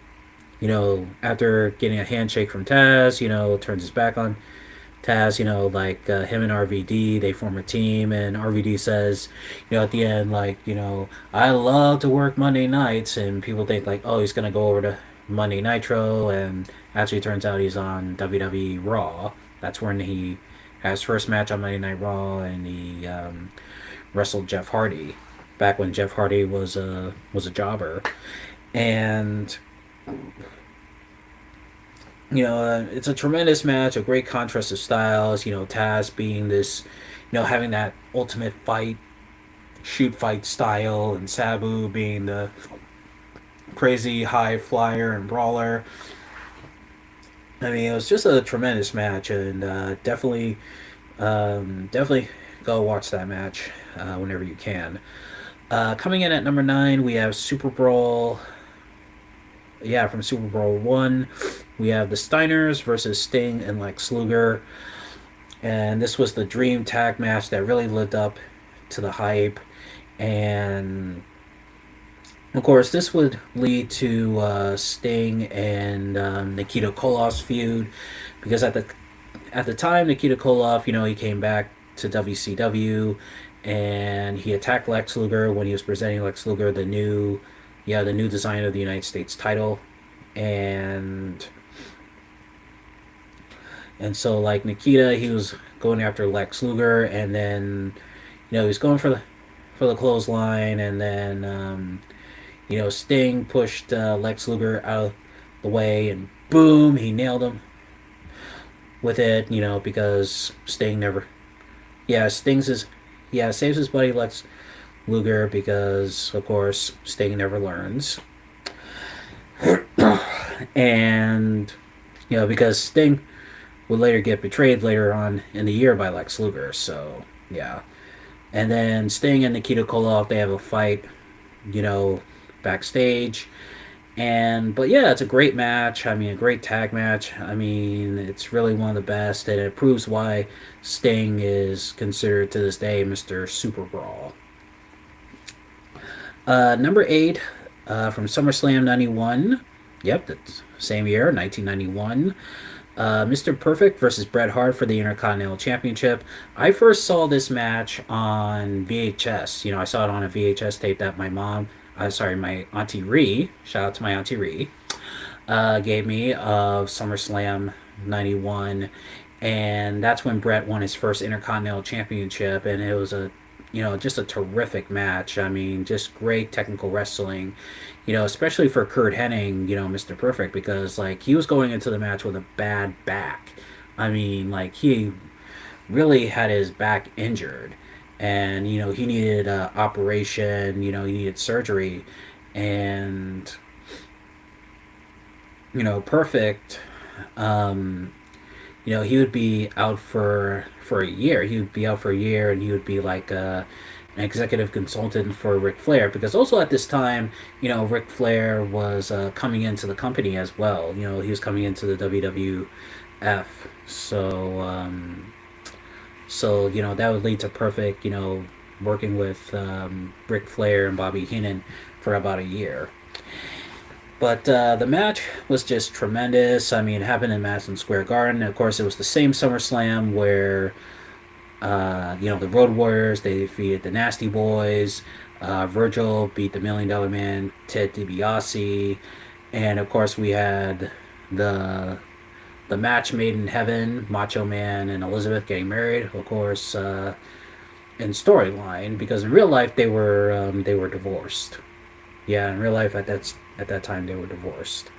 getting a handshake from Taz, turns his back on Taz, him and RVD, they form a team, and RVD says, at the end, I love to work Monday nights, and people think, oh, he's going to go over to Monday Nitro, and actually turns out he's on WWE Raw. That's when he had his first match on Monday Night Raw, and he wrestled Jeff Hardy, back when Jeff Hardy was a jobber. And It's a tremendous match, a great contrast of styles. Taz being this, having that ultimate fight, shoot fight style, and Sabu being the crazy high flyer and brawler. I mean, it was just a tremendous match, and definitely go watch that match whenever you can. Coming in at number 9, we have Super Brawl. Yeah, from Super Brawl 1, we have the Steiners versus Sting and Lex Luger. And this was the dream tag match that really lived up to the hype. And of course, this would lead to Sting and Nikita Koloff's feud, because at the time Nikita Koloff, he came back to WCW, and he attacked Lex Luger when he was presenting Lex Luger the new design of the United States title, and so like Nikita, he was going after Lex Luger, and then he was going for the clothesline, and then Sting pushed Lex Luger out of the way, and boom, he nailed him with it. Because Sting never, yeah, saves his buddy Lex Luger, because of course Sting never learns, and because Sting would later get betrayed later on in the year by Lex Luger. So yeah, and then Sting and Nikita Koloff, they have a fight, you know, backstage. But yeah, it's a great match. I mean, a great tag match. I mean, it's really one of the best, and it proves why Sting is considered to this day Mr. Super Brawl. Number 8, from SummerSlam 91. Yep, that's same year, 1991. Mr. Perfect versus Bret Hart for the Intercontinental Championship. I first saw this match on VHS. I saw it on a VHS tape that my Auntie Ree, shout out to my Auntie Ree, gave me of SummerSlam 91. And that's when Bret won his first Intercontinental Championship, and it was just a terrific match. I mean, just great technical wrestling, especially for Kurt Hennig, Mr. Perfect, because, like, he was going into the match with a bad back. I mean, like, he really had his back injured, and, he needed an operation, he needed surgery, and, Perfect, um, he would be out for a year. He would be out for a year, and he would be like an executive consultant for Ric Flair, because also at this time, Ric Flair was coming into the company as well. He was coming into the WWF, so that would lead to Perfect, working with Ric Flair and Bobby Heenan for about a year. But the match was just tremendous. I mean, it happened in Madison Square Garden. Of course, it was the same SummerSlam where, the Road Warriors, they defeated the Nasty Boys. Virgil beat the Million Dollar Man, Ted DiBiase. And of course, we had the the match made in heaven, Macho Man and Elizabeth getting married, of course, in storyline, because in real life they were divorced. Yeah, in real life at that time they were divorced.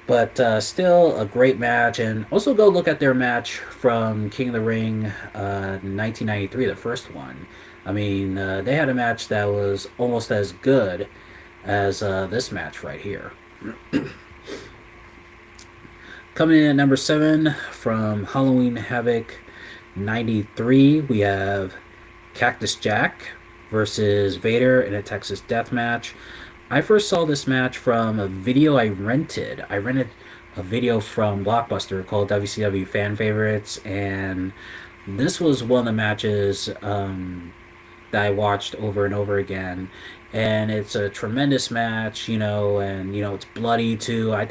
But still a great match, and also go look at their match from King of the Ring, 1993, the first one. I mean, they had a match that was almost as good as this match right here. Coming in at number 7 from Halloween Havoc 93, we have Cactus Jack versus Vader in a Texas Death Match. I first saw this match from a video I rented. I rented a video from Blockbuster called WCW Fan Favorites, and this was one of the matches that I watched over and over again. And it's a tremendous match, and it's bloody too. I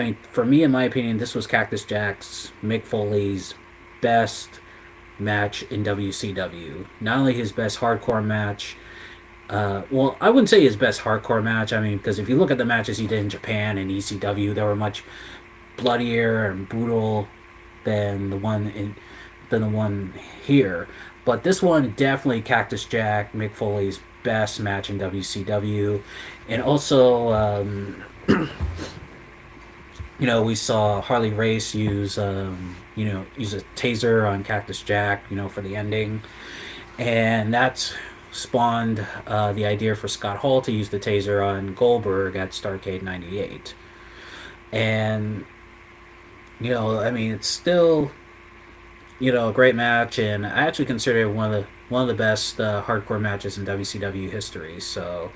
mean, for me, in my opinion, this was Cactus Jack's, Mick Foley's best match in WCW. Not only his best hardcore match, well, I wouldn't say his best hardcore match. I mean, because if you look at the matches he did in Japan and ECW, they were much bloodier and brutal than the one here. But this one definitely Cactus Jack, Mick Foley's best match in WCW, and also We saw Harley Race use a taser on Cactus Jack, for the ending, and that's spawned the idea for Scott Hall to use the taser on Goldberg at Starrcade '98. And it's still a great match, and I actually consider it one of the best hardcore matches in WCW history. So,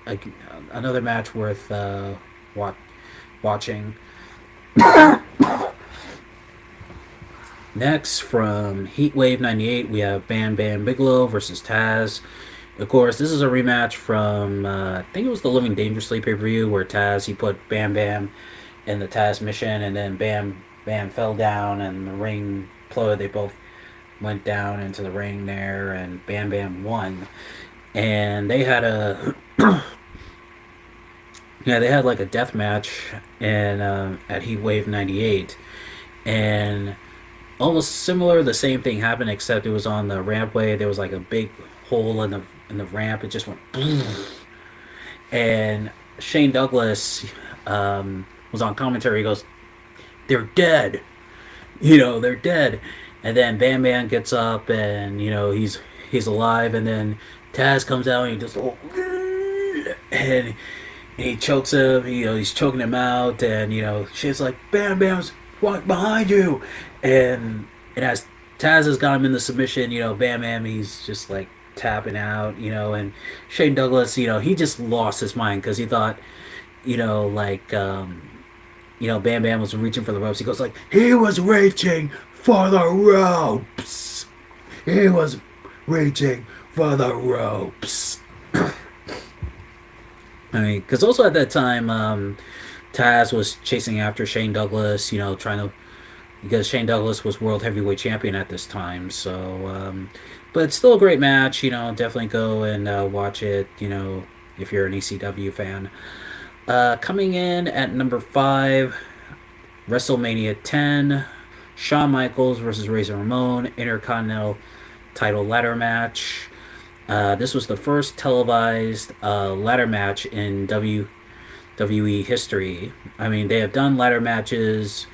like, another match worth wa- watching. Next, from Heatwave '98, we have Bam Bam Bigelow versus Taz. Of course, this is a rematch from I think it was the Living Dangerously pay per view where Taz he put Bam Bam in the Taz mission, and then Bam Bam fell down and the ring imploded. They both went down into the ring there, and Bam Bam won. And they had a they had like a death match and at Heatwave '98, and almost similar. The same thing happened, except it was on the rampway. There was like a big hole in the ramp. It just went, and Shane Douglas was on commentary. He goes, "They're dead. They're dead." And then Bam Bam gets up, and he's alive. And then Taz comes out, and he just and he chokes him. He's choking him out, and she's like, "Bam Bam's right behind you," and as Taz has got him in the submission, Bam Bam, he's just like tapping out, and Shane Douglas, he just lost his mind because he thought, like, Bam Bam was reaching for the ropes. He goes like, he was reaching for the ropes. He was reaching for the ropes. I mean, because also at that time, Taz was chasing after Shane Douglas, trying to, because Shane Douglas was world heavyweight champion at this time. So, but it's still a great match. Definitely go and watch it. If you're an ECW fan. Coming in at number 5, WrestleMania 10, Shawn Michaels versus Razor Ramon Intercontinental Title ladder match. This was the first televised ladder match in WWE history. I mean, they have done ladder matches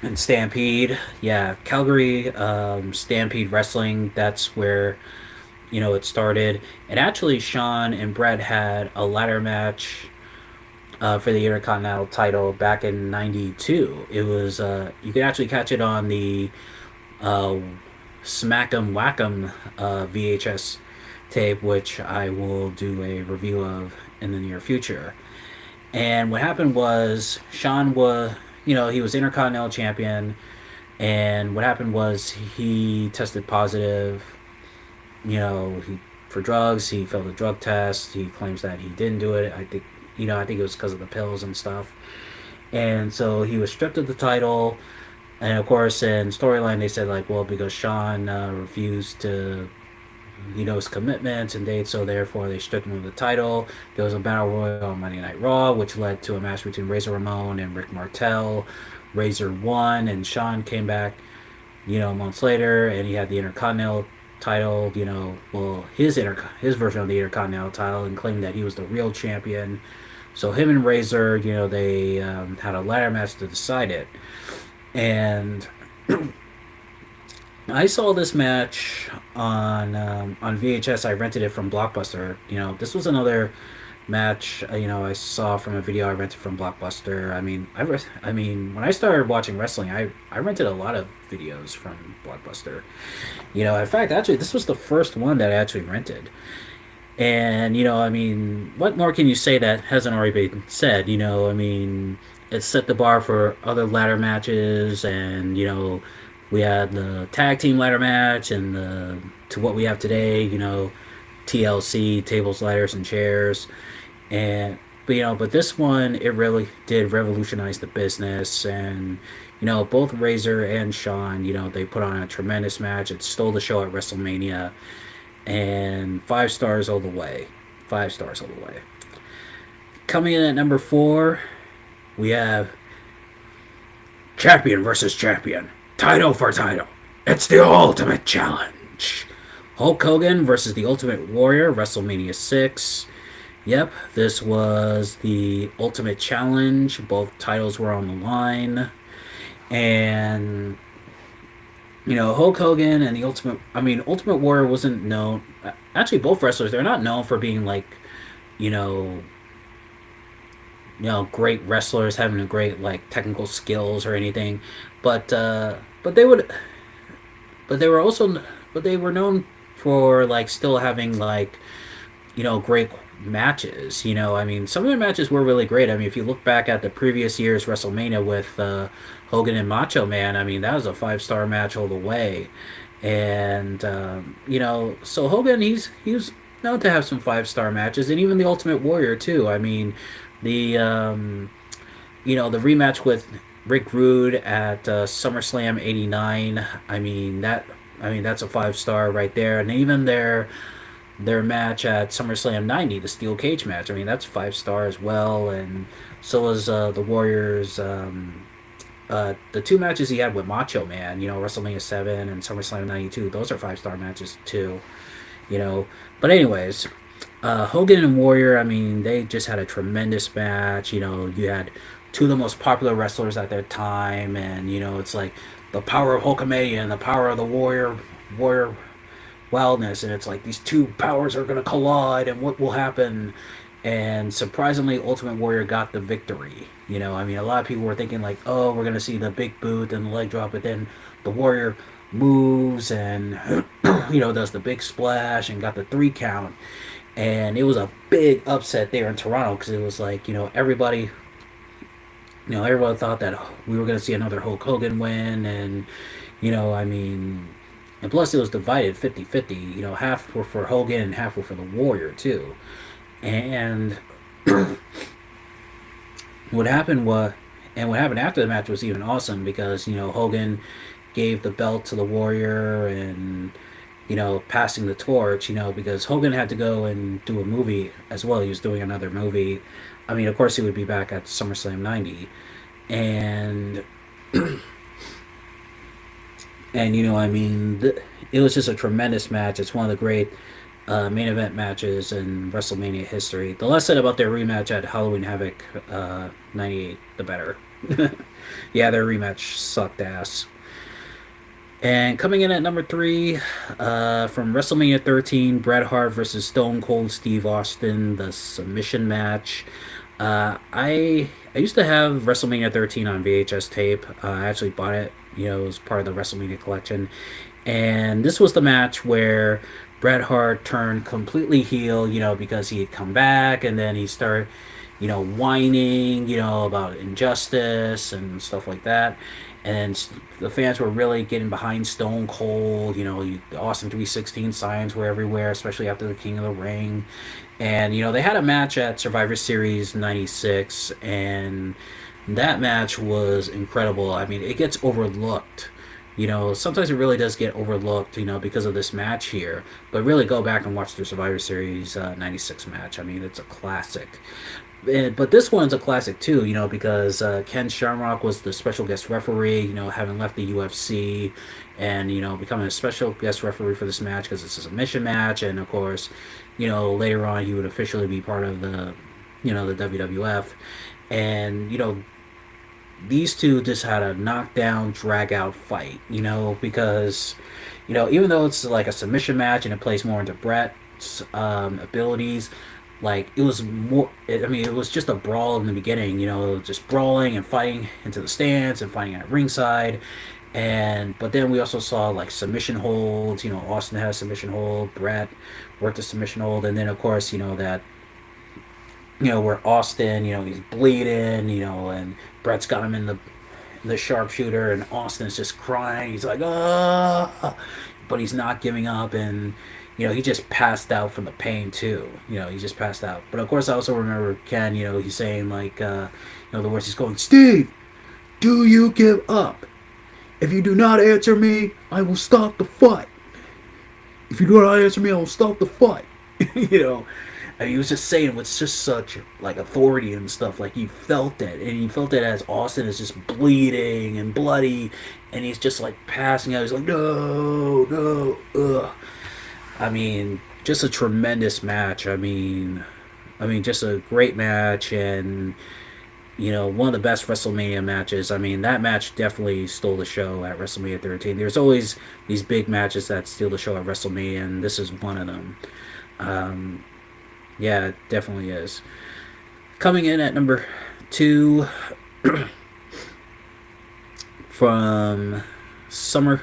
in Stampede. Yeah, Calgary Stampede Wrestling. That's where it started. And actually, Shawn and Bret had a ladder match for the Intercontinental title back in '92. It was you could actually catch it on the uh, Smack'em Whack'em VHS tape, which I will do a review of in the near future. And what happened was Shawn was, he was Intercontinental Champion, and what happened was he tested positive, he for drugs. He failed a drug test. He claims that he didn't do it. I think it was because of the pills and stuff. And so he was stripped of the title. And of course, in storyline, they said like, well, because Shawn refused to his commitments and dates, so therefore they stripped him of the title. There was a battle royal on Monday Night Raw, which led to a match between Razor Ramon and Rick Martel. Razor won, and Shawn came back, months later, and he had the Intercontinental title. His version of the Intercontinental title, and claimed that he was the real champion. So him and Razor, they had a ladder match to decide it, and I saw this match on VHS. I rented it from Blockbuster. This was another match. I saw from a video I rented from Blockbuster. I mean, when I started watching wrestling, I rented a lot of videos from Blockbuster. In fact, actually, this was the first one that I actually rented. And I mean, what more can you say that hasn't already been said? I mean, it set the bar for other ladder matches, and we had the tag team ladder match, and to what we have today, TLC, tables, ladders, and chairs, and but this one, it really did revolutionize the business. And both Razor and Shawn, they put on a tremendous match. It stole the show at WrestleMania, and 5 stars all the way. 5 stars all the way. Coming in at number 4, we have champion versus champion, title for title. It's the ultimate challenge. Hulk Hogan versus the Ultimate Warrior, WrestleMania 6. Yep, this was the Ultimate Challenge. Both titles were on the line. And, Hulk Hogan and the Ultimate Warrior wasn't known. Actually, both wrestlers, they're not known for being like, you know, great wrestlers, having a great, like, technical skills or anything. But, uh, but they would, but they were also, but they were known for, like, still having, like, great matches. Some of their matches were really great. If you look back at the previous year's WrestleMania with Hogan and Macho Man, that was a 5-star match all the way. And so Hogan, he's known to have some 5-star matches, and even the Ultimate Warrior too. The the rematch with Rick Rude at SummerSlam '89. That's a 5-star right there, and even their match at SummerSlam '90, the steel cage match. That's 5-star as well, and so was the Warriors. The two matches he had with Macho Man, WrestleMania 7 and SummerSlam '92, those are 5-star matches too. You know, but anyways, Hogan and Warrior, they just had a tremendous match. You had two of the most popular wrestlers at their time, and it's like the power of Hulkamania and the power of the Warrior wildness, and it's like these two powers are going to collide, and what will happen? And surprisingly, Ultimate Warrior got the victory. A lot of people were thinking like, oh, we're going to see the big boot and the leg drop, but then the Warrior moves and does the big splash and got the 3 count, and it was a big upset there in Toronto because it was like everybody thought that we were going to see another Hulk Hogan win, and you know I mean and plus it was divided 50-50. Half were for Hogan and half were for the Warrior too. And what happened was what happened after the match was even awesome because Hogan gave the belt to the Warrior, and passing the torch, because Hogan had to go and do a movie as well. He was doing another movie. Of course, he would be back at SummerSlam '90, and it was just a tremendous match. It's one of the great main event matches in WrestleMania history. The less said about their rematch at Halloween Havoc '98, the better. Yeah, their rematch sucked ass. And coming in at number 3, from WrestleMania 13, Bret Hart versus Stone Cold Steve Austin, the submission match. I used to have WrestleMania 13 on VHS tape. I actually bought it. It was part of the WrestleMania collection. And this was the match where Bret Hart turned completely heel, because he had come back and then he started, whining, about injustice and stuff like that. And the fans were really getting behind Stone Cold. The Austin 316 signs were everywhere, especially after the King of the Ring. And, they had a match at Survivor Series '96, and that match was incredible. It gets overlooked. Sometimes it really does get overlooked, because of this match here. But really go back and watch the Survivor Series '96 match. It's a classic. But this one's a classic too, because Ken Shamrock was the special guest referee, having left the UFC, and becoming a special guest referee for this match because it's a submission match, and of course, later on he would officially be part of the WWF, and these two just had a knockdown, drag out fight, because even though it's like a submission match and it plays more into Bret's abilities, like it was more. It was just a brawl in the beginning. Just brawling and fighting into the stands and fighting at ringside, but then we also saw like submission holds. Austin had a submission hold. Bret worked a submission hold, and then of course that where Austin he's bleeding. And Bret's got him in the sharpshooter, and Austin's just crying. He's like, ah, but he's not giving up, and he just passed out from the pain too. He just passed out. But of course, I also remember Ken. He's saying like, the words he's going, Steve, do you give up? If you do not answer me, I will stop the fight. If you do not answer me, I will stop the fight. He was just saying with just such like authority and stuff. Like you felt it, and you felt it as Austin is just bleeding and bloody, and he's just like passing out. He's like, no, no, ugh. Just a tremendous match. I mean, just a great match, and one of the best WrestleMania matches. I mean, that match definitely stole the show at WrestleMania 13. There's always these big matches that steal the show at WrestleMania, and this is one of them. Um, yeah, it definitely is. Coming in at number two from Summer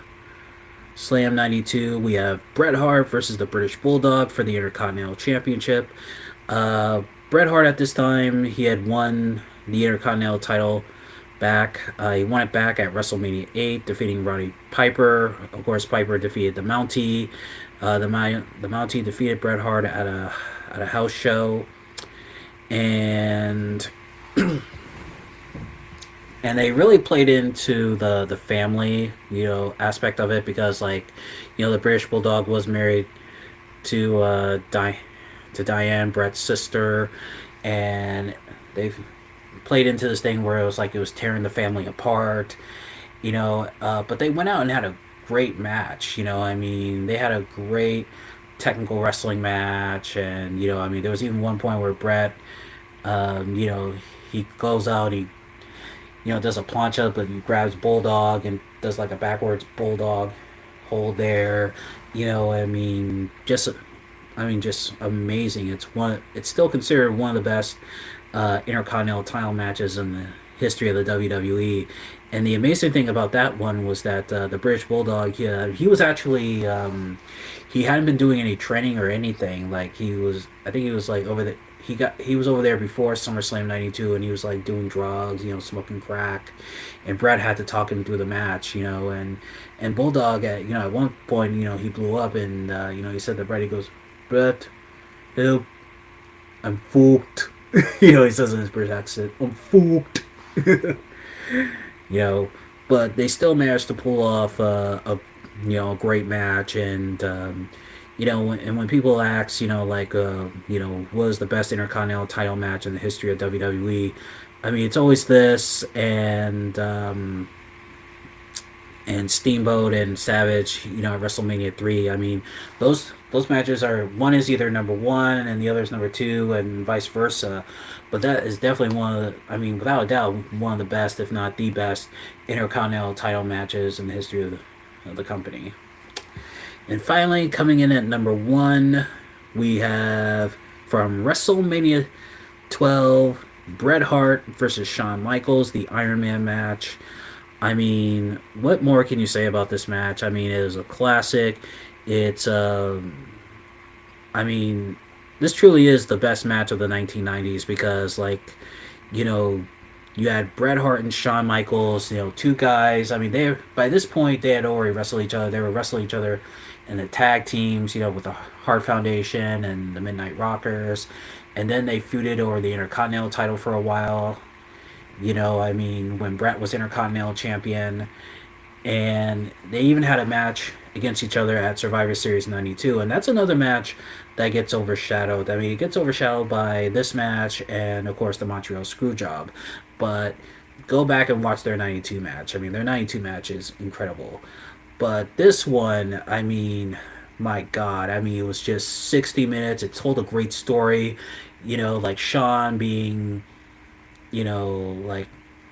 Slam 92, we have Bret Hart versus the British Bulldog for the Intercontinental Championship. Bret Hart at this time, he had won the Intercontinental title back. He won it back at WrestleMania 8, defeating Roddy Piper. Of course, Piper defeated the Mountie. The Mountie defeated Bret Hart at a house show, and they really played into the family aspect of it, because the British Bulldog was married to to Diane, Bret's sister, and they played into this thing where it was tearing the family apart, but they went out and had a great match. I mean, they had a great technical wrestling match, and I mean, there was even one point where Bret, you know, he goes out, he does a plancha, but he grabs Bulldog and does like a backwards Bulldog hold there. Just amazing. It's still considered one of the best Intercontinental title matches in the history of the WWE. And the amazing thing about that one was that the British Bulldog, he was actually he hadn't been doing any training or anything. I think he was like over the. He was over there before SummerSlam '92, and he was like doing drugs, smoking crack, and Brett had to talk him through the match, and Bulldog at one point, he blew up, and he said to Brett, he goes, Brett, help, I'm fucked. He says in his British accent, I'm fucked. you know, but they still managed to pull off a great match, and when people ask, what is the best Intercontinental title match in the history of WWE? I mean, it's always this, and Steamboat and Savage, at WrestleMania 3. I mean, those matches are, one is either number one and the other is number two, and vice versa. But that is definitely one of the, I mean, without a doubt, one of the best, if not the best, Intercontinental title matches in the history of the company. And finally, coming in at number one, we have from WrestleMania 12, Bret Hart versus Shawn Michaels, the Iron Man match. I mean, what more can you say about this match? I mean, it is a classic. It's, I mean, this truly is the best match of the 1990s, because, you know, you had Bret Hart and Shawn Michaels, two guys. I mean, by this point they had already wrestled each other. They were wrestling each other in the tag teams, with the Hart Foundation and the Midnight Rockers, and then they feuded over the Intercontinental title for a while. I mean, when Bret was Intercontinental Champion, and they even had a match against each other at Survivor Series '92, and that's another match that gets overshadowed. I mean, it gets overshadowed by this match and, of course, the Montreal Screwjob. But go back and watch their '92 match. I mean, their '92 match is incredible. But this one, I mean, my God, I mean, it was just 60 minutes. It told a great story, like Sean being, like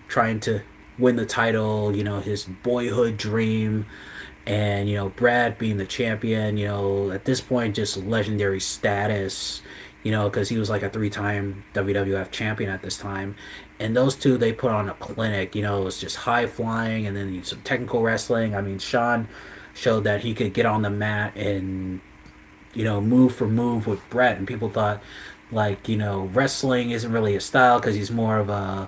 trying to win the title, his boyhood dream, and Brad being the champion, at this point just legendary status, because he was like a three-time WWF champion at this time. And those two, they put on a clinic. It was just high flying, and then some technical wrestling. I mean, Sean showed that he could get on the mat and move for move with Brett, and people thought wrestling isn't really a style because he's more of a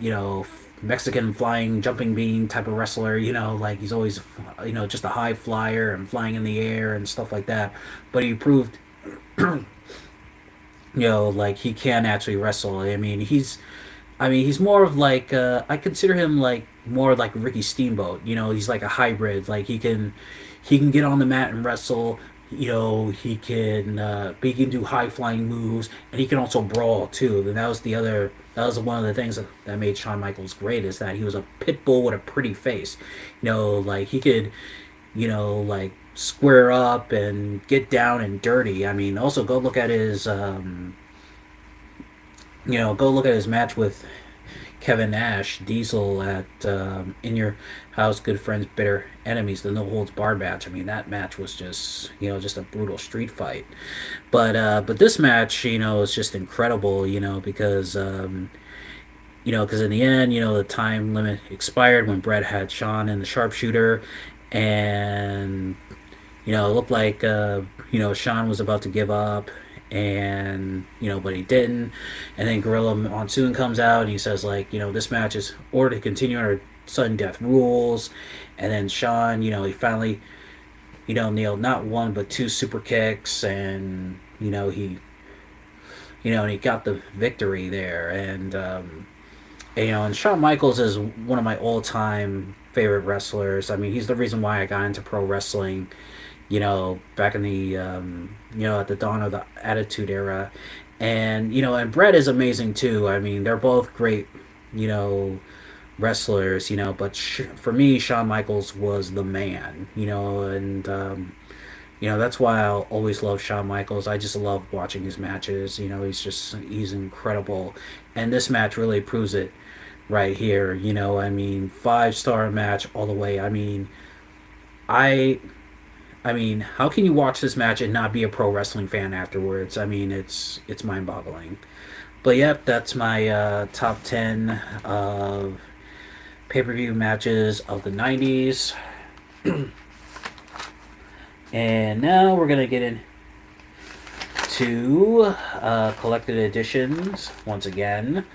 you know Mexican flying jumping bean type of wrestler. He's always just a high flyer and flying in the air and stuff like that. But he proved he can actually wrestle. I mean, he's more of I consider him like more like Ricky Steamboat. He's like a hybrid. He can get on the mat and wrestle. He can do high flying moves, and he can also brawl too. And that was one of the things that made Shawn Michaels great, is that he was a pit bull with a pretty face. He could, square up and get down and dirty. I mean, also go look at his Go look at his match with Kevin Nash, Diesel at In Your House, Good Friends, Bitter Enemies, the No Holds Barred match. I mean, that match was just just a brutal street fight. But this match, is just incredible. Because in the end, the time limit expired when Brett had Sean in the sharpshooter, and it looked like Sean was about to give up, and but he didn't. And then Gorilla Monsoon comes out and he says like, this match is ordered to continue under sudden death rules. And then Sean, he finally nailed not one but two super kicks, and and he got the victory there. And Shawn Michaels is one of my all-time favorite wrestlers. I mean, he's the reason why I got into pro wrestling. Back in the at the dawn of the Attitude Era, and Brett is amazing too. I mean, they're both great, you know, wrestlers. But for me, Shawn Michaels was the man. And that's why I'll always love Shawn Michaels. I just love watching his matches. He's incredible, and this match really proves it right here. I mean, 5-star match all the way. I I mean, how can you watch this match and not be a pro wrestling fan afterwards? I mean, it's mind boggling. But yep, that's my top 10 of pay per view matches of the 90s. And now we're gonna get into collected editions once again.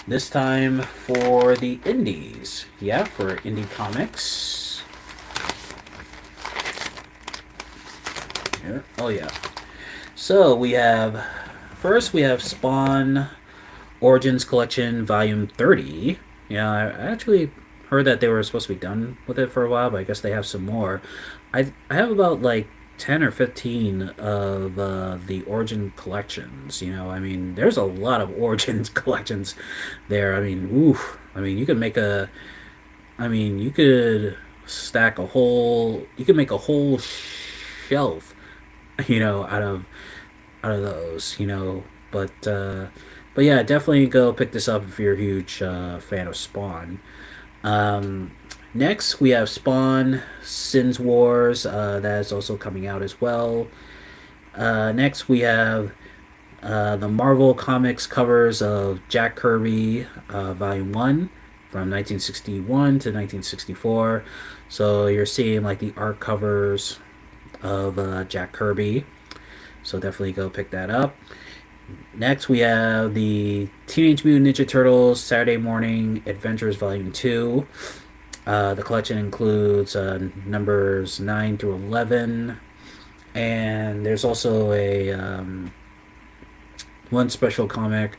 This time for the indies. Yeah, for indie comics. Here. Oh yeah. So we have Spawn Origins Collection Volume 30. Yeah, I actually heard that they were supposed to be done with it for a while, but I guess they have some more. I have about like 10 or 15 of the Origin collections. I mean, there's a lot of Origins collections there. I mean, oof. I mean, you could make a. I mean, you could stack a whole. You could make a whole shelf, out of those. But yeah, definitely go pick this up if you're a huge fan of Spawn. Um, Next, we have Spawn Sins Wars. That is also coming out as well. Next, we have the Marvel Comics covers of Jack Kirby, Volume 1 from 1961 to 1964. So you're seeing like the art covers of Jack Kirby. So definitely go pick that up. Next, we have the Teenage Mutant Ninja Turtles Saturday Morning Adventures Volume 2. The collection includes numbers 9 through 11. And there's also a one special comic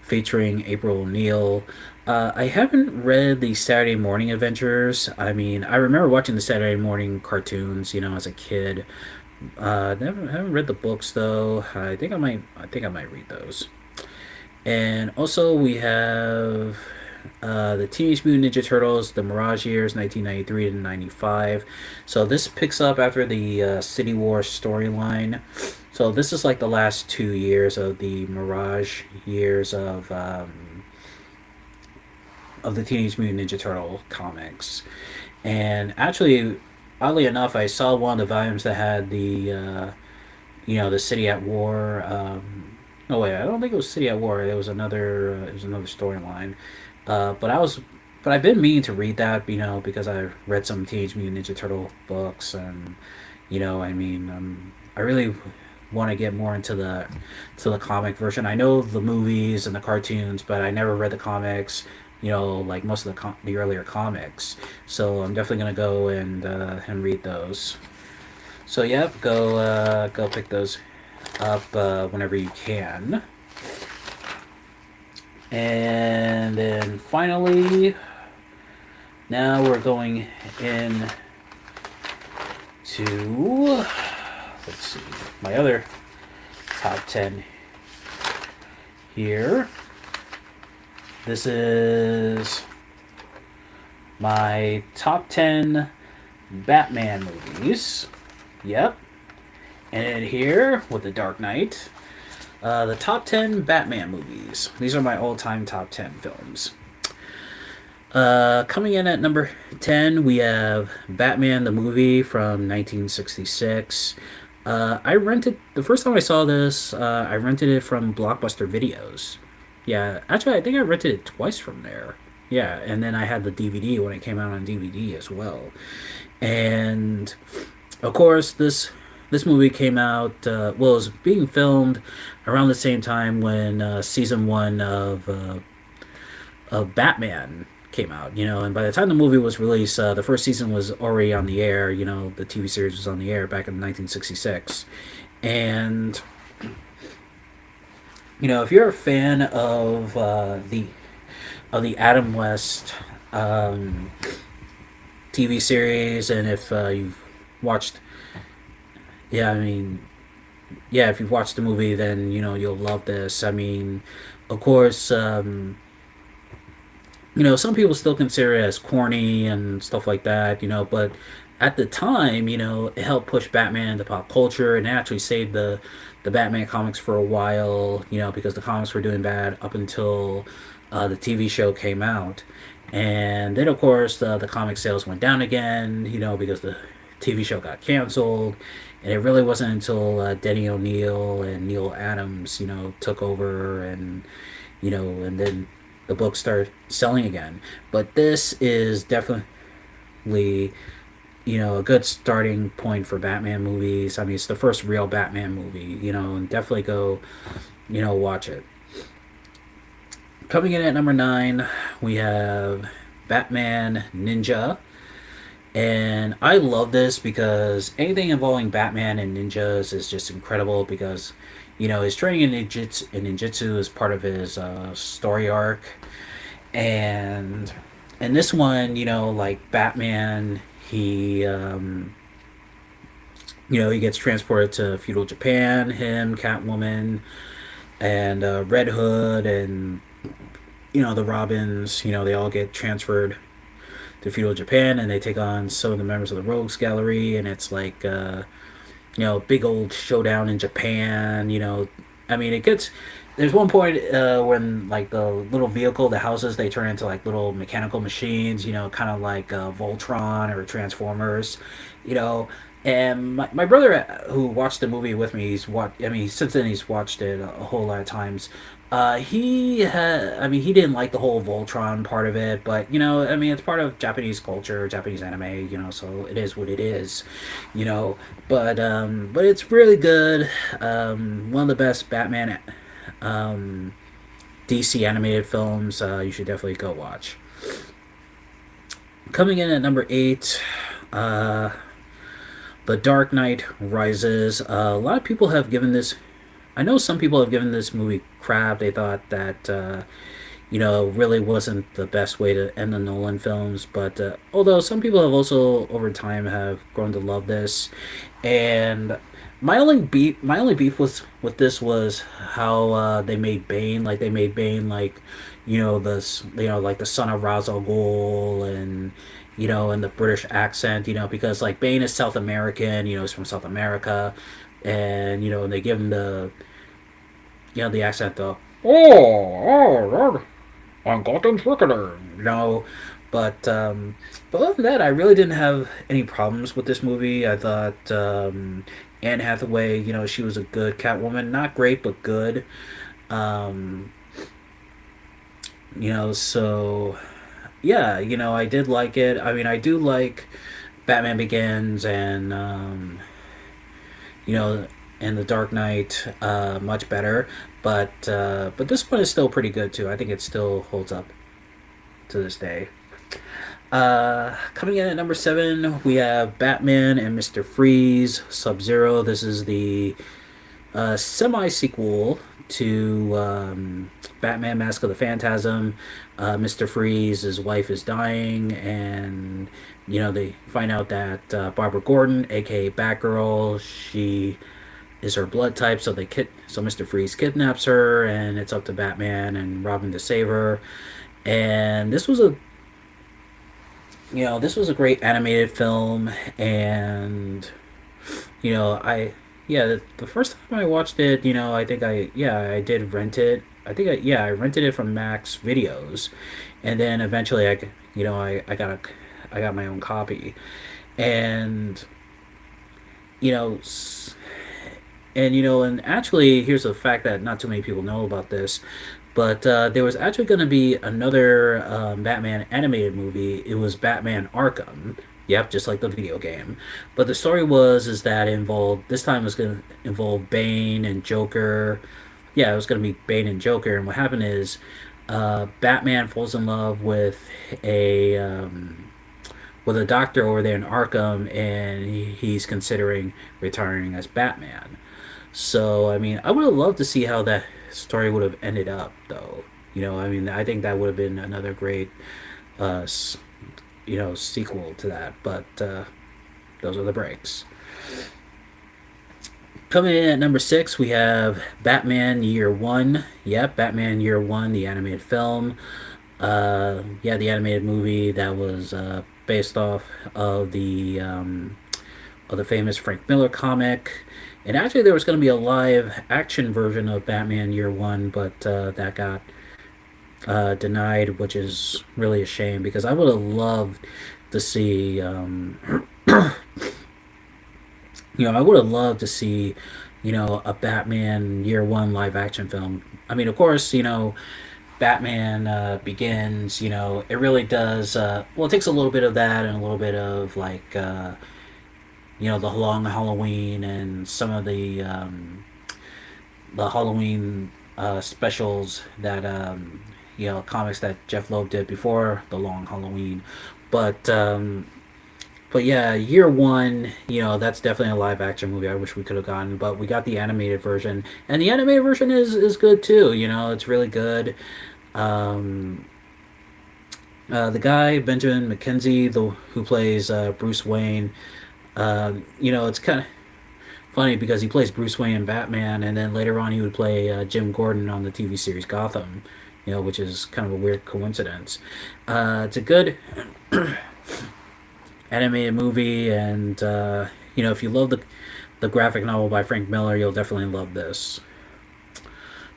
featuring April O'Neil. I haven't read the Saturday Morning Adventures. I mean, I remember watching the Saturday Morning cartoons, as a kid. Haven't read the books though. I think I might. I think I might read those. And also we have the Teenage Mutant Ninja Turtles, the Mirage Years, 1993 to 95. So this picks up after the City Wars storyline. So this is like the last 2 years of the Mirage years of the Teenage Mutant Ninja Turtle comics. And actually, oddly enough, I saw one of the volumes that had the City at War. No wait, I don't think it was City at War. It was another storyline. But I've been meaning to read that, because I read some Teenage Mutant Ninja Turtle books, and I really want to get more into the comic version. I know the movies and the cartoons, but I never read the comics. Like most of the earlier comics. So I'm definitely gonna go and read those. So yep, go pick those up whenever you can. And then finally, now we're going in to, let's see, my other top 10 here. This is my top 10 Batman movies. Yep. And here with The Dark Knight. The top 10 Batman movies. These are my all time top 10 films. Coming in at number 10, we have Batman the movie from 1966. I rented, the first time I saw this, I rented it from Blockbuster Videos. Yeah, actually, I think I rented it twice from there. Yeah, and then I had the DVD when it came out on DVD as well. And of course, this movie came out. Well, it was being filmed around the same time when season one of Batman came out. And by the time the movie was released, the first season was already on the air. The TV series was on the air back in 1966, and if you're a fan of the Adam West um, TV series, and if you've watched, yeah, I mean, yeah, if you've watched the movie, then you'll love this. I mean, of course, some people still consider it as corny and stuff like that. But at the time, it helped push Batman into pop culture and actually saved the Batman comics for a while. Because the comics were doing bad up until the TV show came out. And then, of course, the comic sales went down again, because the TV show got canceled. And it really wasn't until Denny O'Neil and Neil Adams, took over, and then the books started selling again. But this is definitely, a good starting point for Batman movies. I mean, it's the first real Batman movie, and definitely go, watch it. Coming in at number 9, we have Batman Ninja. And I love this because anything involving Batman and ninjas is just incredible because, his training in ninjutsu is part of his story arc. And this one, like Batman, he gets transported to feudal Japan, him, Catwoman, and Red Hood, and, the Robins, they all get transferred to feudal Japan, and they take on some of the members of the Rogues Gallery, and it's like big old showdown in Japan. I mean, it gets. There's one point when like the little vehicle, the houses, they turn into like little mechanical machines. Kind of like Voltron or Transformers. You know, and my brother who watched the movie with me, he's watched. I mean, since then he's watched it a whole lot of times. I mean, he didn't like the whole Voltron part of it, but I mean, it's part of Japanese culture, Japanese anime, so it is what it is, you know. But it's really good. One of the best Batman, um, DC animated films. You should definitely go watch. Coming in at number 8, uh, The Dark Knight Rises. A lot of people have given this. I know some people have given this movie crap. They thought that really wasn't the best way to end the Nolan films. But although some people have also over time have grown to love this, and my only beef was with this was how they made Bane. Like they made Bane like like the son of Ra's al Ghul, and the British accent. Because like Bane is South American. He's from South America, and they give him the accent though. On Gotham Cricketer, but other than that, I really didn't have any problems with this movie. I thought Anne Hathaway, she was a good Catwoman, not great but good. Um, so yeah, I did like it. I mean, I do like Batman Begins you know, and The Dark Knight much better. But this one is still pretty good too. I think it still holds up to this day. Coming in at number 7, we have Batman and Mr. Freeze Sub Zero. This is the semi sequel to Batman Mask of the Phantasm. Mr. Freeze, his wife is dying, and they find out that Barbara Gordon, aka Batgirl, she is her blood type. So Mr. Freeze kidnaps her, and it's up to Batman and Robin to save her. And this was a great animated film, and I yeah, the first time I watched it, I think I did rent it. I rented it from Max Videos, and then eventually I got my own copy, and you know, and actually, here's a fact that not too many people know about this, but there was actually going to be another Batman animated movie. It was Batman Arkham. Yep, just like the video game. But the story is that it involved this time it was going to involve Bane and Joker. Yeah, it was going to be Bane and Joker. And what happened is, Batman falls in love with a doctor over there in Arkham, and he's considering retiring as Batman. So, I mean, I would have loved to see how that story would have ended up, though. I mean, I think that would have been another great, uh, sequel to that. But those are the breaks. Coming in at number six, we have Batman Year One. Yep, Batman Year One, the animated film. Yeah, the animated movie that was based off of the famous Frank Miller comic. And actually, there was going to be a live action version of Batman Year One, but that got denied, which is really a shame because I would have loved to see, I would have loved to see, a Batman Year One live action film. I mean, of course, Batman Begins, it really does. Well, it takes a little bit of that and a little bit of like, the Long Halloween and some of the Halloween specials that comics that Jeff Loeb did before the Long Halloween, but but yeah, Year One, that's definitely a live action movie. I wish we could have gotten, but we got the animated version, and the animated version is good too. It's really good. Um, the guy Benjamin McKenzie, who plays Bruce Wayne, it's kind of funny because he plays Bruce Wayne in Batman, and then later on he would play Jim Gordon on the TV series Gotham, which is kind of a weird coincidence. It's a good animated movie, and if you love the graphic novel by Frank Miller, you'll definitely love this.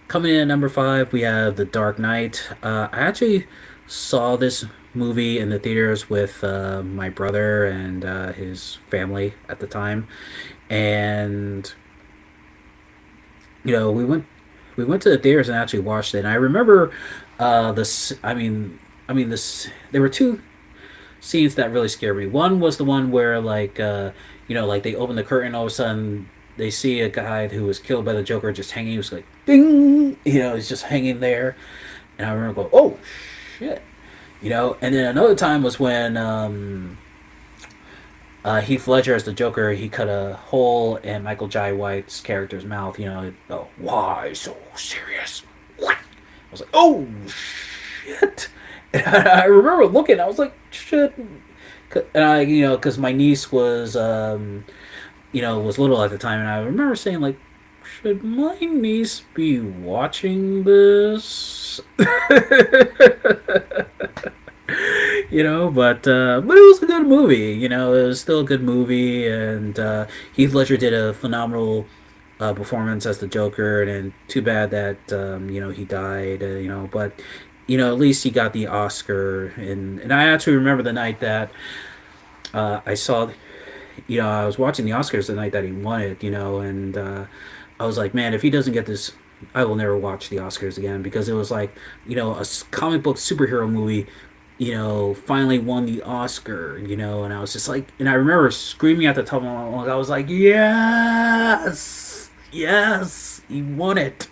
Coming in at number five, we have The Dark Knight. I actually saw this movie in the theaters with my brother and his family at the time, and we went to the theaters and actually watched it. And I remember this. This. There were two scenes that really scared me. One was the one where like they open the curtain, all of a sudden they see a guy who was killed by the Joker just hanging. He was like, ding, he's just hanging there, and I remember going, oh shit, And then another time was when Heath Ledger as the Joker, he cut a hole in Michael Jai White's character's mouth. Oh, why so serious? What? I was like, oh shit. And I remember looking. I was like, shit. And because my niece was little at the time, and I remember saying like, should my niece be watching this? But it was a good movie. It was still a good movie, and Heath Ledger did a phenomenal performance as the Joker, and too bad that he died. But at least he got the Oscar, and I actually remember the night that I saw. I was watching the Oscars the night that he won it. And I was like, man, if he doesn't get this. I will never watch the Oscars again because it was like, comic book superhero movie finally won the Oscar, and I was just like, and I remember screaming at the top of my lungs, I was like, yes, yes, he won it.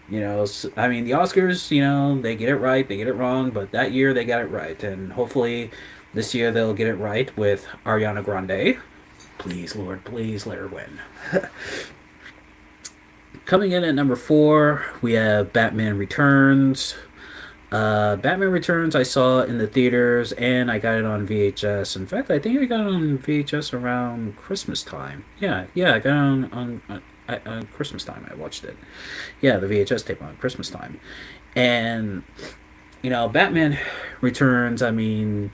I mean, the Oscars, they get it right, they get it wrong, but that year they got it right, and hopefully this year they'll get it right with Ariana Grande. Please, Lord, please let her win. Coming in at number four, we have Batman Returns. Batman Returns I saw in the theaters and I got it on VHS. In fact, I think I got it on VHS around Christmas time. Yeah, I got it on Christmas time. I watched it. Yeah, the VHS tape on Christmas time. And, Batman Returns, I mean,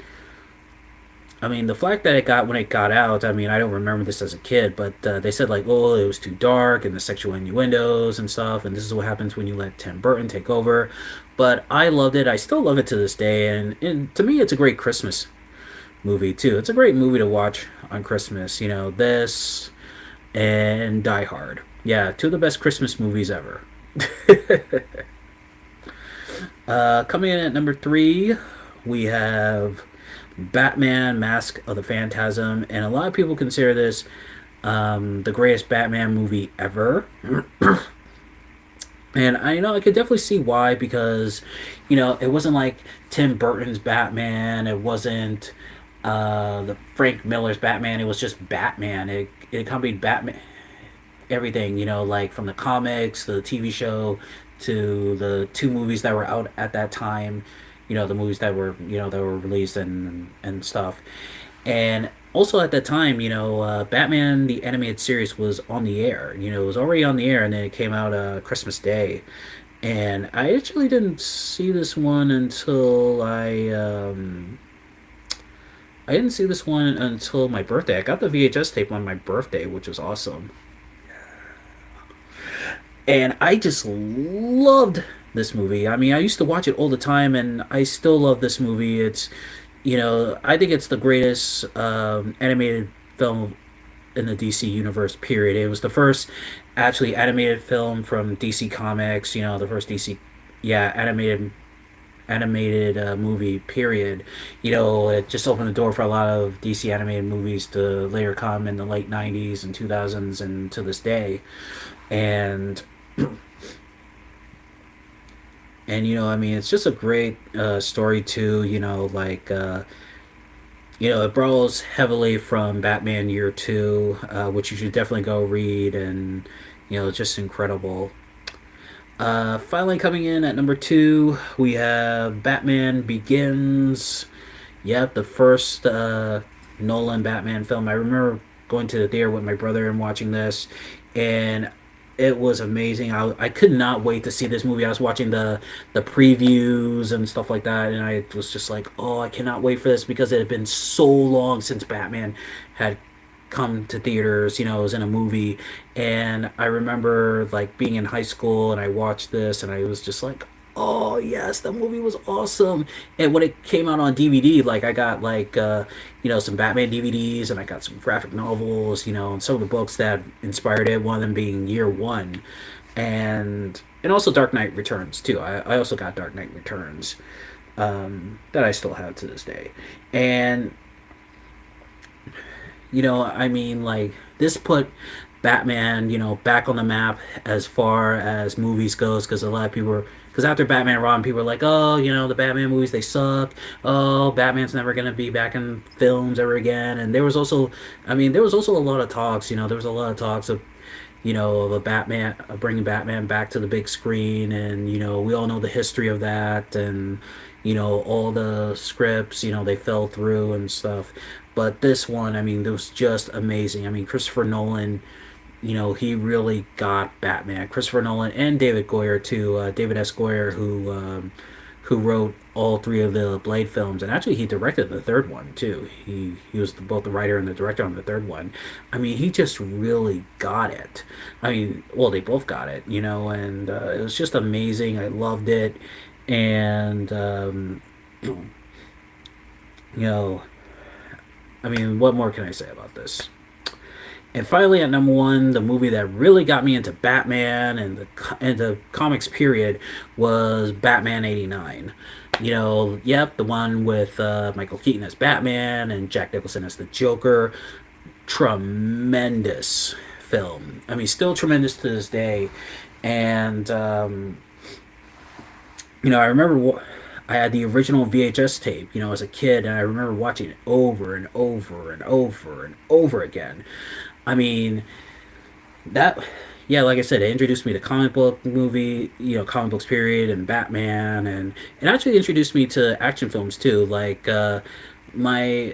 I mean, the flack that it got when it got out, I mean, I don't remember this as a kid, but they said, like, oh, it was too dark and the sexual innuendos and stuff, and this is what happens when you let Tim Burton take over. But I loved it. I still love it to this day, and to me, it's a great Christmas movie, too. It's a great movie to watch on Christmas. You know, this and Die Hard. Yeah, two of the best Christmas movies ever. Coming in at number three, we have Batman Mask of the Phantasm, and a lot of people consider this the greatest Batman movie ever. And I know I could definitely see why because, it wasn't like Tim Burton's Batman. It wasn't the Frank Miller's Batman. It was just Batman. It accompanied Batman everything. Like from the comics, the TV show, to the two movies that were out at that time. The movies that were released and stuff. And also at that time, Batman the animated series was on the air. It was already on the air, and then it came out Christmas Day. And I actually didn't see this one until I didn't see this one until my birthday. I got the VHS tape on my birthday, which was awesome. And I just loved this movie. I mean, I used to watch it all the time, and I still love this movie. I think it's the greatest animated film in the DC universe. Period. It was the first actually animated film from DC Comics. The first DC, yeah, animated movie. Period. It just opened the door for a lot of DC animated movies to later come in the late '90s and 2000s and to this day. And I mean, it's just a great story too. It borrows heavily from Batman Year Two, which you should definitely go read, and it's just incredible. Finally, coming in at number two, we have Batman Begins. Yep, the first Nolan Batman film. I remember going to the theater with my brother and watching this, and it was amazing. I could not wait to see this movie. I was watching the previews and stuff like that, and I was just like, oh, I cannot wait for this because it had been so long since Batman had come to theaters. It was in a movie, and I remember like being in high school and I watched this, and I was just like, oh yes, the movie was awesome. And when it came out on DVD, like I got like some Batman DVDs, and I got some graphic novels, and some of the books that inspired it. One of them being Year One, and also Dark Knight Returns too. I also got Dark Knight Returns, that I still have to this day. And I mean, like, this put Batman, back on the map as far as movies goes, because a lot of people were, because after Batman and Robin, people were like, oh, the Batman movies, they suck. Oh, Batman's never gonna be back in films ever again. And there was also, I mean, there was also a lot of talks. There was a lot of talks of, of a Batman, of bringing Batman back to the big screen, and we all know the history of that, and all the scripts, they fell through and stuff. But this one, I mean, it was just amazing. I mean, Christopher Nolan, he really got Batman. Christopher Nolan and David Goyer too. David S. Goyer, who wrote all three of the Blade films, and actually he directed the third one too. He was both the writer and the director on the third one. I mean, he just really got it. I mean, well, they both got it, and it was just amazing. I loved it, and you know, I mean, what more can I say about this? And finally, at number one, the movie that really got me into Batman and the comics period was Batman '89. Yep, the one with Michael Keaton as Batman and Jack Nicholson as the Joker. Tremendous film. I mean, still tremendous to this day. And I remember I had the original VHS tape, as a kid, and I remember watching it over and over and over and over again. I mean, that, yeah, like I said, it introduced me to comic book movie, comic books period, and Batman, and it actually introduced me to action films too. Like my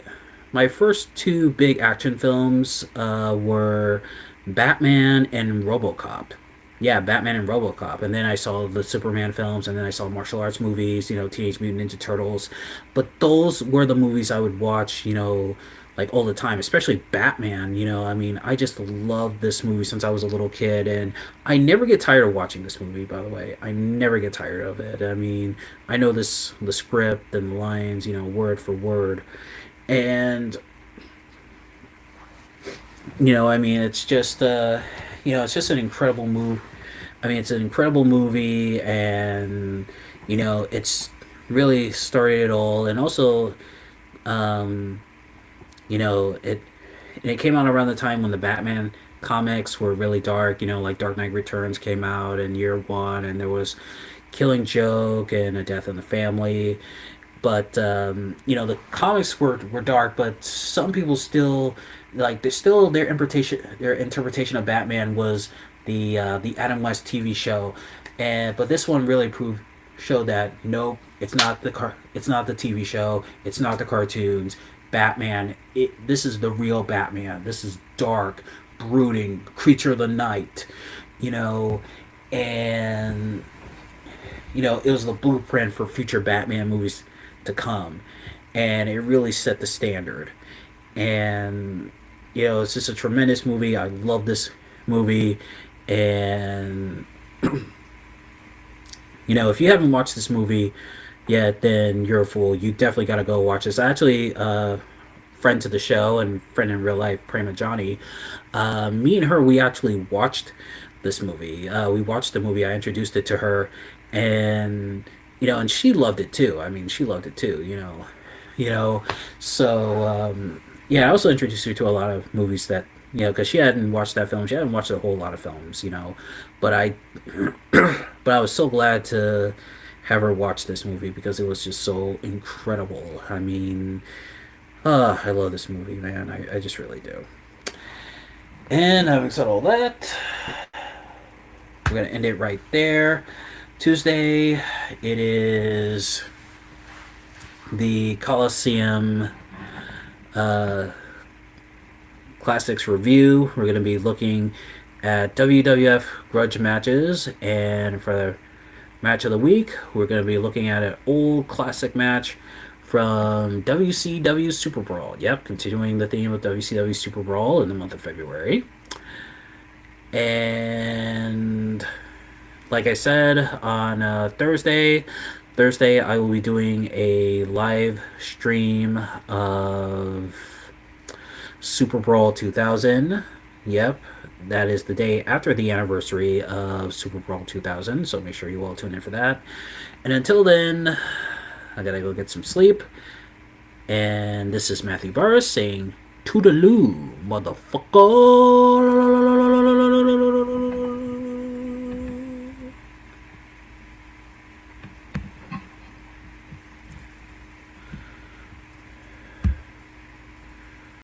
my first two big action films were Batman and RoboCop. Yeah, Batman and RoboCop, and then I saw the Superman films, and then I saw martial arts movies, Teenage Mutant Ninja Turtles. But those were the movies I would watch, like all the time, especially Batman. I mean, I just love this movie since I was a little kid, and I never get tired of watching this movie. By the way, I never get tired of it. I mean, I know the script and the lines, word for word, and I mean, it's just an incredible move. I mean, it's an incredible movie, and it's really started it all. And also, um, it came out around the time when the Batman comics were really dark. Like Dark Knight Returns came out in year one, and there was Killing Joke and A Death in the Family. But the comics were dark, but some people still like they still their interpretation of Batman was the Adam West TV show, and but this one really showed that nope, it's not the TV show, it's not the cartoons. Batman, this is the real Batman. This is dark, brooding, creature of the night, you know, and it was the blueprint for future Batman movies to come, and it really set the standard. And it's just a tremendous movie. I love this movie, and if you haven't watched this movie yet, then you're a fool. You definitely got to go watch this. Actually, friend to the show and friend in real life, Prema Johnny, me and her, we actually watched this movie. We watched the movie. I introduced it to her, and and she loved it too. I mean, she loved it too. You know. So yeah, I also introduced her to a lot of movies that because she hadn't watched that film. She hadn't watched a whole lot of films. But I, but I was so glad to have her watch this movie because it was just so incredible. I mean, I love this movie, man. I just really do. And having said all that, we're gonna end it right there. Tuesday, it is the Coliseum uh, Classics review. We're gonna be looking at WWF grudge matches, and for the match of the week, we're gonna be looking at an old classic match from WCW Super Brawl. Yep, continuing the theme of WCW Super Brawl in the month of February. And like I said, on Thursday I will be doing a live stream of Super Brawl 2000. Yep, that is the day after the anniversary of Super Brawl 2000, so make sure you all tune in for that. And until then, I gotta go get some sleep. And this is Matthew Burris saying, Toodaloo, motherfucker!